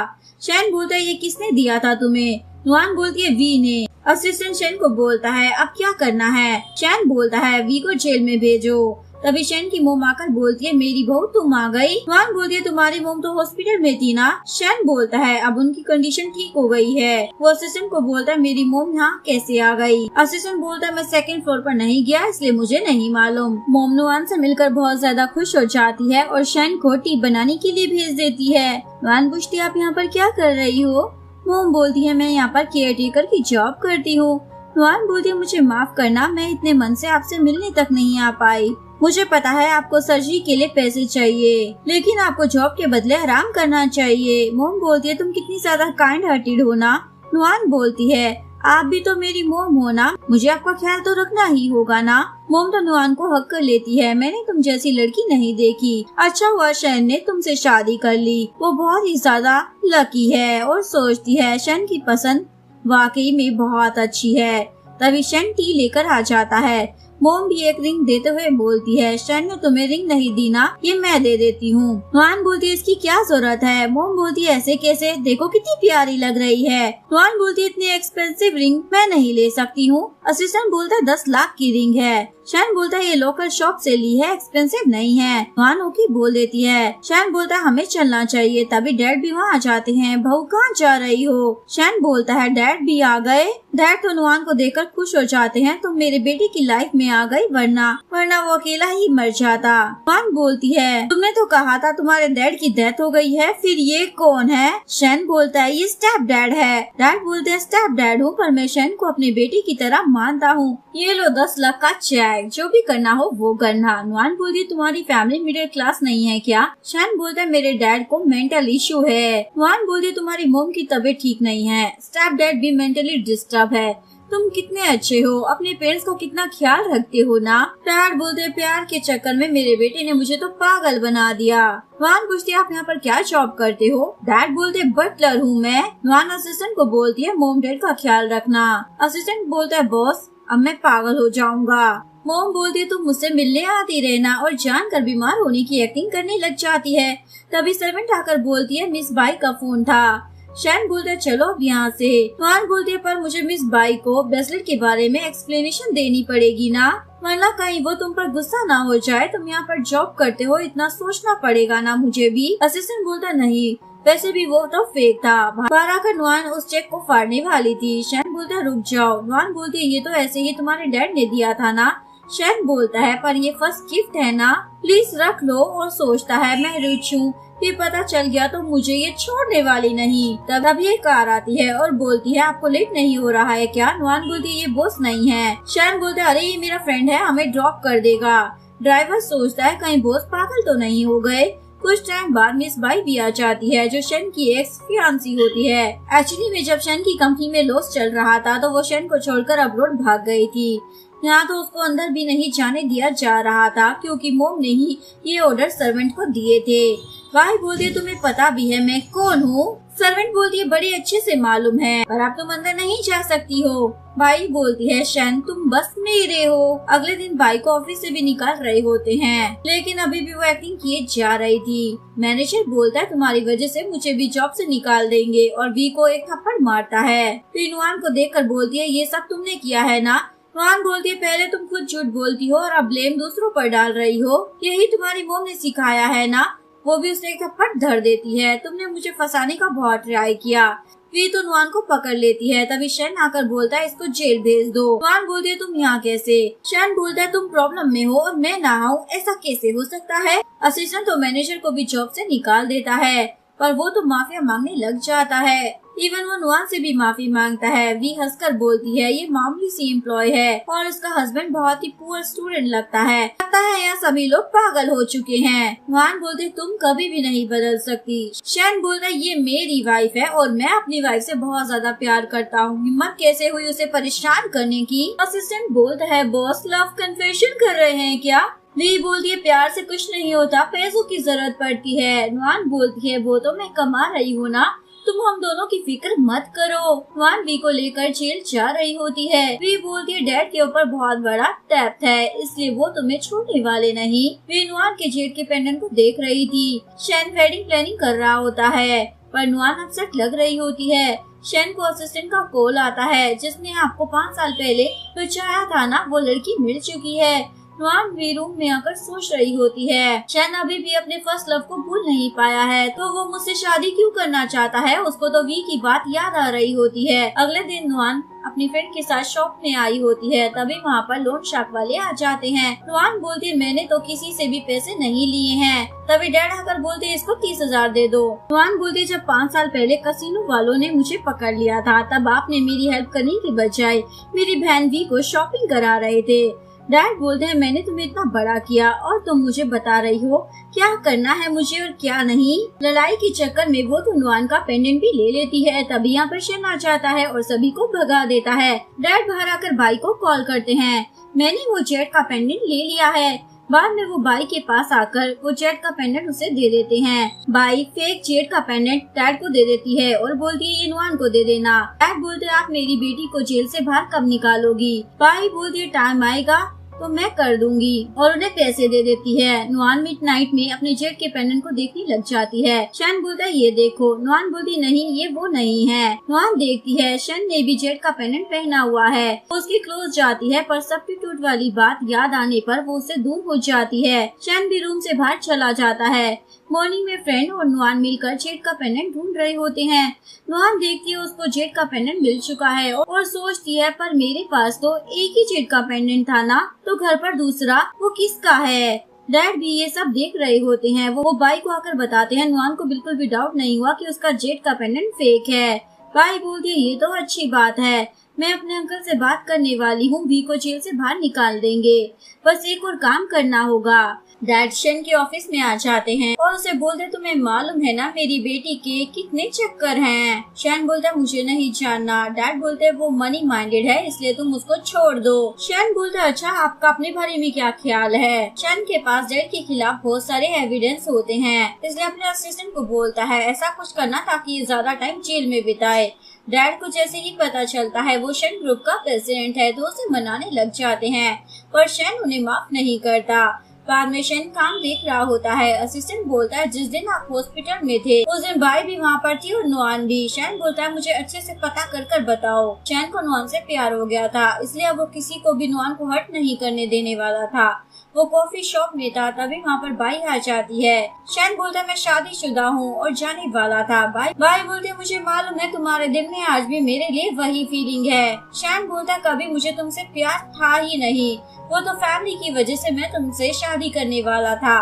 S1: शैन बोलता है, ये किसने दिया था तुम्हें? नुआन बोलती है, वी ने। असिस्टेंट शैन को बोलता है, अब क्या करना है? शैन बोलता है, वी को जेल में भेजो। तभी शैन की मोम आकर बोलती है, मेरी बहू तुम आ गई। नुआन बोलती है, तुम्हारी मोम तो हॉस्पिटल में थी ना? शैन बोलता है, अब उनकी कंडीशन ठीक हो गई है। वो असिस्टेंट को बोलता है, मेरी मोम यहाँ कैसे आ गई? असिस्टेंट बोलता है, मैं सेकंड फ्लोर पर नहीं गया इसलिए मुझे नहीं मालूम। मोम नुआन से मिलकर बहुत ज्यादा खुश हो जाती है और शैन को टी बनाने के लिए भेज देती है। नुआन पूछती है, आप यहाँ पर क्या कर रही हो? मोम बोलती है, मैं यहाँ पर केयर टेकर की जॉब करती हूँ। नुआन बोलती है, मुझे माफ करना, मैं इतने मन से आपसे मिलने तक नहीं आ पाई। मुझे पता है आपको सर्जरी के लिए पैसे चाहिए, लेकिन आपको जॉब के बदले आराम करना चाहिए। मोम बोलती है, तुम कितनी ज्यादा काइंड हार्टेड हो ना। नुआन बोलती है, आप भी तो मेरी मोम हो ना, मुझे आपका ख्याल तो रखना ही होगा ना। मोम तो नुआन को हक कर लेती है, मैंने तुम जैसी लड़की नहीं देखी। अच्छा हुआ शैन ने तुमसे शादी कर ली, वो बहुत ही ज्यादा लकी है। और सोचती है, शैन की पसंद वाकई में बहुत अच्छी है। तभी शैन टी लेकर आ जाता है। मोम भी एक रिंग देते हुए बोलती है, शैन ने तुम्हें रिंग नहीं दी ना, ये मैं दे देती हूँ। नुआन बोलती है, इसकी क्या जरूरत है? मोम बोलती है, ऐसे कैसे, देखो कितनी प्यारी लग रही है। नुआन बोलती है, इतनी एक्सपेंसिव रिंग मैं नहीं ले सकती हूँ। असिस्टेंट बोलता है, 10 लाख की रिंग है। शैन बोलता है, ये लोकल शॉप से ली है, एक्सपेंसिव नहीं है। नुआन ओके बोल देती है। शैन बोलता है, हमें चलना चाहिए। तभी डैड भी वहाँ आ जाते हैं। बहू कहाँ जा रही हो? शैन बोलता है, डैड भी आ गए। डैड तो नुआन को देखकर खुश हो जाते हैं, तुम मेरे बेटे की लाइफ में आ गई, वरना वो अकेला ही मर जाता। नुआन बोलती है, तुमने तो कहा था तुम्हारे डैड की डेथ हो गई है, फिर ये कौन है? शैन बोलता है, ये स्टेप डैड है। डैड बोलते हैं, स्टेप डैड हूँ, पर मैं शैन को अपने बेटे की तरह मानता हूँ। ये लो 10 लाख का चेक, जो भी करना हो वो करना। नुआन बोलती है, तुम्हारी फैमिली मिडिल क्लास नहीं है क्या? शैन बोलता है, मेरे डैड को मेंटल इश्यू है। नुआन बोलती है, तुम्हारी मोम की तबीयत ठीक नहीं है, स्टेप डैड भी मेंटली डिस्टर्ब है। तुम कितने अच्छे हो, अपने पेरेंट्स का कितना ख्याल रखते हो ना। डैड बोलते, प्यार के चक्कर में मेरे बेटे ने मुझे तो पागल बना दिया। नुआन पूछती है, आप यहाँ पर क्या जॉब करते हो? डैड बोलते, बटलर हूँ मैं। नुआन असिस्टेंट को बोलती है, मोम डैड का ख्याल रखना। असिस्टेंट बोलता है, बॉस अब मैं पागल हो जाऊंगा। मोम बोलती है, तुम मुझसे मिलने आती रहना, और जानकर बीमार होने की एक्टिंग करने लग जाती है। तभी सर्वेंट आकर बोलती है, मिस बाई का फोन था। शैन बोलते, चलो अब यहाँ से। नुआन बोलती है, पर मुझे मिस बाई को ब्रेसलेट के बारे में एक्सप्लेनेशन देनी पड़ेगी ना। वरना कहीं वो तुम पर गुस्सा ना हो जाए। तुम यहाँ पर जॉब करते हो, इतना सोचना पड़ेगा ना मुझे भी। असिस्टेंट बोलता नहीं, वैसे भी वो तो फेक था। बाहर आकर नुआन उस चेक को फाड़ने वाली थी। शैन बोलता रुक जाओ। नुआन बोलती ये तो ऐसे ही तुम्हारे डैड ने दिया था ना। शैन बोलता है पर ये फर्स्ट गिफ्ट है ना, प्लीज रख लो। और सोचता है मैं रिच हूँ, ये पता चल गया तो मुझे ये छोड़ने वाली नहीं। तब ये कार आती है और बोलती है आपको लेट नहीं हो रहा है क्या। नुआन बोलती है ये बॉस नहीं है। शैन बोलता है अरे ये मेरा फ्रेंड है, हमें ड्रॉप कर देगा। ड्राइवर सोचता है कहीं बॉस पागल तो नहीं हो गए। कुछ टाइम बाद मिस बाई भी आ जाती है जो शैन की एक्स फियांसी होती है। एक्चुअली में जब शैन की कंपनी में लॉस चल रहा था तो वो शैन को छोड़कर अब्रॉड भाग गई थी। यहाँ तो उसको अंदर भी नहीं जाने दिया जा रहा था क्योंकि मोम ने ही ये ऑर्डर सर्वेंट को दिए थे। भाई बोलती है तुम्हें पता भी है मैं कौन हूँ। सर्वेंट बोलती है बड़ी अच्छे से मालूम है, पर अब तुम अंदर नहीं जा सकती हो। भाई बोलती है शैन तुम बस मेरे हो। अगले दिन भाई को ऑफिस से भी निकाल रहे होते हैं, लेकिन अभी भी वो एक्टिंग किए जा रही थी। मैनेजर बोलता है तुम्हारी वजह से मुझे भी जॉब से निकाल देंगे और वी को एक थप्पड़ मारता है। फिर नुआन को देखकर बोलती है ये सब तुमने किया है ना। नुआन बोलती है पहले तुम खुद झूठ बोलती हो और अब ब्लेम दूसरों पर डाल रही हो, यही तुम्हारी मोम ने सिखाया है ना। वो भी उसे एक थप्पड़ धर देती है, तुमने मुझे फंसाने का बहुत ट्राई किया। वी तो नुआन को पकड़ लेती है। तभी शैन आकर बोलता है इसको जेल भेज दो। नुआन बोलती है तुम यहाँ कैसे। शैन बोलता है तुम प्रॉब्लम में हो और मैं ना हूँ, ऐसा कैसे हो सकता है। असिस्टेंट तो मैनेजर को भी जॉब से निकाल देता है, पर वो तो माफिया मांगने लग जाता है। इवन वो नुआन से भी माफी मांगता है। वी हंसकर बोलती है ये मामूली सी एम्प्लॉय है और उसका हस्बैंड बहुत ही पुअर स्टूडेंट लगता है यहाँ सभी लोग पागल हो चुके हैं। नुआन बोलते तुम कभी भी नहीं बदल सकती। शैन बोलता है ये मेरी वाइफ है और मैं अपनी वाइफ से बहुत ज्यादा प्यार करता हूँ, हिम्मत कैसे हुई उसे परेशान करने की। असिस्टेंट बोलता है बॉस लव कन्फेशन कर रहे हैं क्या। वी बोलती है प्यार से कुछ नहीं होता, पैसों की जरूरत पड़ती है। नुआन बोलती है वो तो मैं कमा रही हूँ ना, तुम हम दोनों की फिक्र मत करो। नुआन वी को लेकर जेल जा रही होती है। वी बोलती है डैड के ऊपर बहुत बड़ा टैप है, इसलिए वो तुम्हें छोड़ने वाले नहीं। वी नुआन के जेल के पेंडेंट को देख रही थी। शैन वेडिंग प्लानिंग कर रहा होता है, पर नुआन अपसेट लग रही होती है। शैन को असिस्टेंट का कॉल आता है जिसने आपको 5 साल पहले बचाया था ना, वो लड़की मिल चुकी है। नुआन भी रूम में आकर सोच रही होती है शैन अभी भी अपने फर्स्ट लव को भूल नहीं पाया है, तो वो मुझसे शादी क्यों करना चाहता है। उसको तो वी की बात याद आ रही होती है। अगले दिन नुआन अपनी फ्रेंड के साथ शॉप में आई होती है, तभी वहाँ पर लोन शार्क वाले आ जाते हैं। नुआन बोलती है मैंने तो किसी से भी पैसे नहीं लिए हैं। तभी डैड आकर बोलते हैं इसको 30,000 दे दो। नुआन बोलती है जब 5 साल पहले कसिनो वालों ने मुझे पकड़ लिया था, तब आपने मेरी हेल्प करने की बजाय मेरी बहन वी को शॉपिंग करा रहे थे। डैड बोलते हैं मैंने तुम्हें इतना बड़ा किया और तुम मुझे बता रही हो क्या करना है मुझे और क्या नहीं। लड़ाई के चक्कर में वो तो नुआन का पेंडेंट भी ले लेती है। तभी यहाँ पर शैन आ जाता है और सभी को भगा देता है। डैड बाहर आकर भाई को कॉल करते हैं, मैंने वो जेट का पेंडेंट ले लिया है। बाद में वो भाई के पास आकर वो जेट का पेंडेंट उसे दे देते हैं। भाई फेक जेट का पेंडेंट डैड को दे देती है और बोलती है ये नुआन को दे देना। डैड बोलते हैं आप मेरी बेटी को जेल से बाहर कब निकालोगी। भाई बोलती है टाइम आएगा तो मैं कर दूंगी और उन्हें पैसे दे देती है। नुआन मिडनाइट में अपने जेट के पेंडेंट को देखने लग जाती है। शैन बोलता है ये देखो। नुआन बोलती नहीं ये वो नहीं है। नुआन देखती है शैन ने भी जेट का पेंडेंट पहना हुआ है। उसकी क्लोज जाती है पर सब्स्टिट्यूट वाली बात याद आने पर वो उससे दूर हो जाती है। शैन भी रूम से बाहर चला जाता है। मॉर्निंग में फ्रेंड और नुआन मिलकर जेट का पेंडेंट ढूंढ रहे होते हैं। नुआन देखती है उसको जेट का पेंडेंट मिल चुका है और सोचती है पर मेरे पास तो एक ही जेट का पेंडेंट था ना, तो घर पर दूसरा वो किसका है। डैड भी ये सब देख रहे होते हैं। वो भाई को आकर बताते हैं। नुआन को बिल्कुल भी डाउट नहीं हुआ कि उसका जेट का पेंडेंट फेक है। भाई बोलती है ये तो अच्छी बात है, मैं अपने अंकल से बात करने वाली हूँ, वी को जेल से बाहर निकाल देंगे, बस एक और काम करना होगा। डैड शैन के ऑफिस में आ जाते हैं और उसे बोलते तुम्हें मालूम है ना मेरी बेटी के कितने चक्कर हैं। शैन बोलता मुझे नहीं जानना। डैड बोलते वो मनी माइंडेड है इसलिए तुम उसको छोड़ दो। शैन बोलता अच्छा आपका अपने बारे में क्या ख्याल है। शैन के पास डैड के खिलाफ बहुत सारे एविडेंस होते हैं, इसलिए अपने असिस्टेंट को बोलता है ऐसा कुछ करना ताकि ये ज्यादा टाइम जेल में बिताए। डैड को जैसे ही पता चलता है वो शैन ग्रुप का प्रेसिडेंट है तो उसे मनाने लग जाते हैं, पर शैन उन्हें माफ नहीं करता। बाद में शैन काम देख रहा होता है। असिस्टेंट बोलता है जिस दिन आप हॉस्पिटल में थे उस दिन बाई भी वहाँ पर थी और नुआन भी। शैन बोलता है मुझे अच्छे से पता कर बताओ। शैन को नुआन से प्यार हो गया था, इसलिए अब वो किसी को भी नुआन को हर्ट नहीं करने देने वाला था। वो कॉफी शॉप में था, तभी वहाँ पर बाई आ जाती है। शैन बोलता है मैं शादीशुदा हूँ और जाने वाला था। बाई बोलती है मुझे मालूम है तुम्हारे दिल में आज भी मेरे लिए वही फीलिंग है। शैन बोलता है कभी मुझे तुमसे प्यार था ही नहीं, वो तो फैमिली की वजह से मैं तुमसे शादी करने वाला था।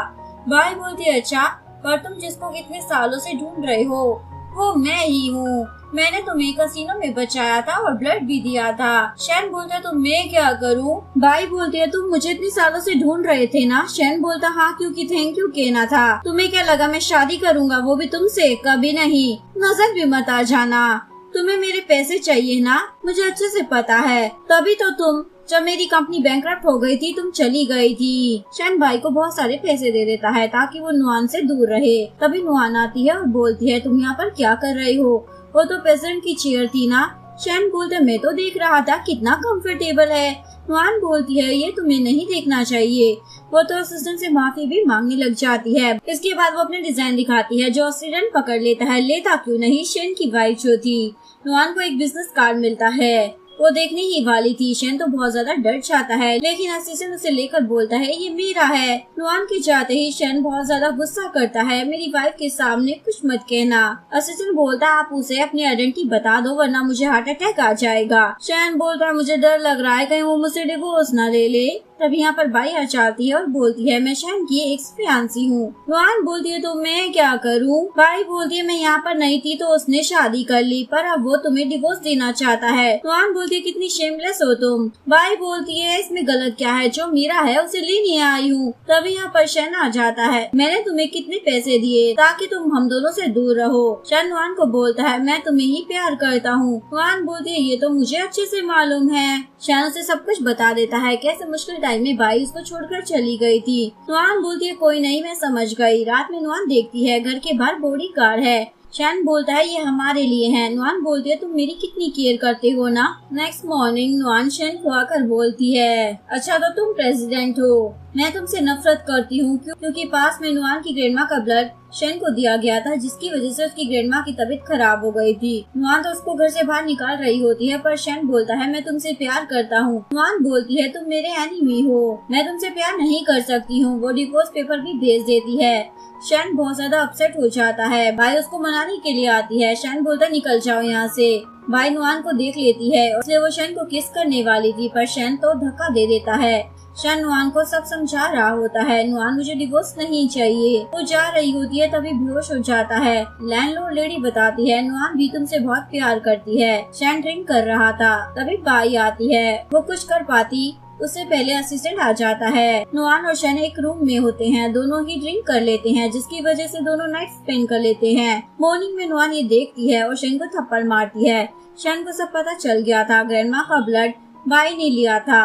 S1: बाई बोलती है अच्छा, पर तुम जिसको इतने सालों से ढूंढ रहे हो वो मैं ही हूँ। मैंने तुम्हें कसीनो में बचाया था और ब्लड भी दिया था। शैन बोलता है तो मैं क्या करूँ? बाई बोलती है तुम मुझे इतने सालों से ढूंढ रहे थे ना? शैन बोलता हाँ, क्योंकि थैंक यू कहना था। तुम्हें क्या लगा मैं शादी करूँगा, वो भी तुमसे? कभी नहीं, नजर भी मत आ जाना। तुम्हें मेरे पैसे चाहिए ना, मुझे अच्छे से पता है, तभी तो तुम जब मेरी कंपनी बैंकरप्ट हो गई थी तुम चली गई थी। शैन भाई को बहुत सारे पैसे दे देता है ताकि वो नुआन से दूर रहे। तभी नुआन आती है और बोलती है तुम यहाँ पर क्या कर रहे हो? वो तो प्रेसिडेंट की चेयर थी ना। शैन बोलते मैं तो देख रहा था कितना कंफर्टेबल है। नुआन बोलती है ये तुम्हें नहीं देखना चाहिए। वो तो असिस्टेंट से माफी भी मांगने लग जाती है। इसके बाद वो अपने डिजाइन दिखाती है जो असिस्टेंट पकड़ लेता है। लेता क्यों नहीं, शैन की वाइफ जो थी। नुआन को एक बिजनेस कार्ड मिलता है, वो देखने ही वाली थी। शैन तो बहुत ज्यादा डर जाता है, लेकिन असिस्टेंट उसे लेकर बोलता है ये मेरा है। नुआन के जाते ही शैन बहुत ज्यादा गुस्सा करता है, मेरी वाइफ के सामने कुछ मत कहना। असिस्टेंट बोलता है आप उसे अपनी आइडेंटिटी बता दो वरना मुझे हार्ट अटैक आ जाएगा। शैन बोलता है मुझे डर लग रहा है कहीं वो मुझसे डिवोर्स न ले ले। तभी यहाँ पर बाई आ जाती है और बोलती है मैं शैन की एक्स फियांसी हूँ। नुआन बोलती है तो मैं क्या करूँ? बाई बोलती है मैं यहाँ पर नहीं थी तो उसने शादी कर ली, पर अब वो तुम्हें डिवोर्स देना चाहता है। नुआन बोलती है कितनी शेमलेस हो तुम। बाई बोलती है इसमें गलत क्या है, जो मेरा है उसे लेने आई हूँ। तभी यहाँ पर शैन आ जाता है, मैंने तुम्हें कितने पैसे दिए ताकि तुम हम दोनों से दूर रहो। शैन नुआन को बोलता है मैं तुम्हें ही प्यार करता हूँ। नुआन बोलती है ये तो मुझे अच्छे से मालूम है। शैन उसे सब कुछ बता देता है, कैसे मुश्किल टाइम में बाई उसको छोड़कर चली गई थी। नुआन बोलती है कोई नहीं, मैं समझ गई। रात में नुआन देखती है घर के बाहर बॉडीगार्ड है। शैन बोलता है ये हमारे लिए है। नुआन बोलती है तुम मेरी कितनी केयर करते हो ना। नेक्स्ट मॉर्निंग नुआन शैन को आकर बोलती है अच्छा तो तुम प्रेसिडेंट हो, मैं तुमसे नफरत करती हूँ क्योंकि पास में नुआन की ग्रैंडमा का ब्लड शैन को दिया गया था, जिसकी वजह से उसकी ग्रैंडमा की तबीयत खराब हो गई थी। नुआन तो उसको घर से बाहर निकाल रही होती है, पर शैन बोलता है मैं तुमसे प्यार करता हूँ। नुआन बोलती है तुम मेरे एनिमी हो, मैं तुमसे प्यार नहीं कर सकती हूँ। वो डिवोर्स पेपर भी भेज देती है। शैन बहुत ज्यादा अपसेट हो जाता है। भाई उसको मनाने के लिए आती है। शैन बोलता निकल जाओ यहाँ से। भाई नुआन को देख लेती है, इसलिए वो शैन को किस करने वाली थी, पर शैन तो धक्का दे देता है। शैन नुआन को सब समझा रहा होता है, नुआन मुझे डिवोर्स नहीं चाहिए। वो जा रही होती है तभी बेहोश हो जाता है। लैंडलॉर्ड लेडी बताती है नुआन भी तुमसे बहुत प्यार करती है। शैन ड्रिंक कर रहा था, तभी बाई आती है। वो कुछ कर पाती उससे पहले असिस्टेंट आ जाता है। नुआन और शैन एक रूम में होते हैं, दोनों ही ड्रिंक कर लेते हैं, जिसकी वजह से दोनों नाइट स्पेंड कर लेते हैं। मॉर्निंग में नुआन ये देखती है और शैन को थप्पड़ मारती है। शैन को सब पता चल गया था, ग्रैंडमा का ब्लड बाई ने लिया था,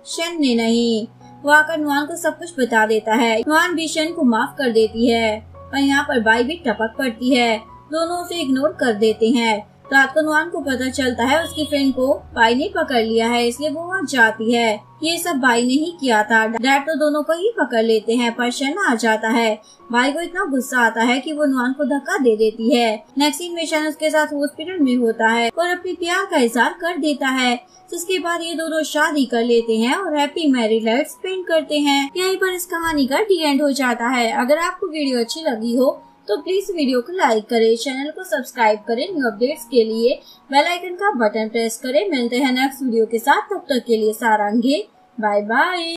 S1: शैन ने नहीं। वो आकर नुआन को सब कुछ बता देता है। नुआन भी शैन को माफ कर देती है, पर यहाँ पर बाई भी टपक पड़ती है। दोनों उसे इग्नोर कर देते हैं। रात को नुआन को पता चलता है उसकी फ्रेंड को बाई ने पकड़ लिया है, इसलिए वो वहाँ जाती है। ये सब बाई ने ही किया था। डैड तो दोनों को ही पकड़ लेते हैं, पर शैन आ जाता है। बाई को इतना गुस्सा आता है कि वो नुआन को धक्का दे देती है। नेक्स्ट सीन में शैन उसके साथ हॉस्पिटल में होता है और अपने प्यार का इजहार कर देता है, जिसके बाद ये दोनों शादी कर लेते हैं और हैप्पी मैरिड लाइफ स्पेंड करते हैं। यहीं पर इस कहानी का डी एंड हो जाता है। अगर आपको वीडियो अच्छी लगी हो तो प्लीज वीडियो को लाइक करें, चैनल को सब्सक्राइब करें, न्यू अपडेट्स के लिए बेल आइकन का बटन प्रेस करें। मिलते हैं नेक्स्ट वीडियो के साथ, तब तक के लिए सारांगे, बाय बाय।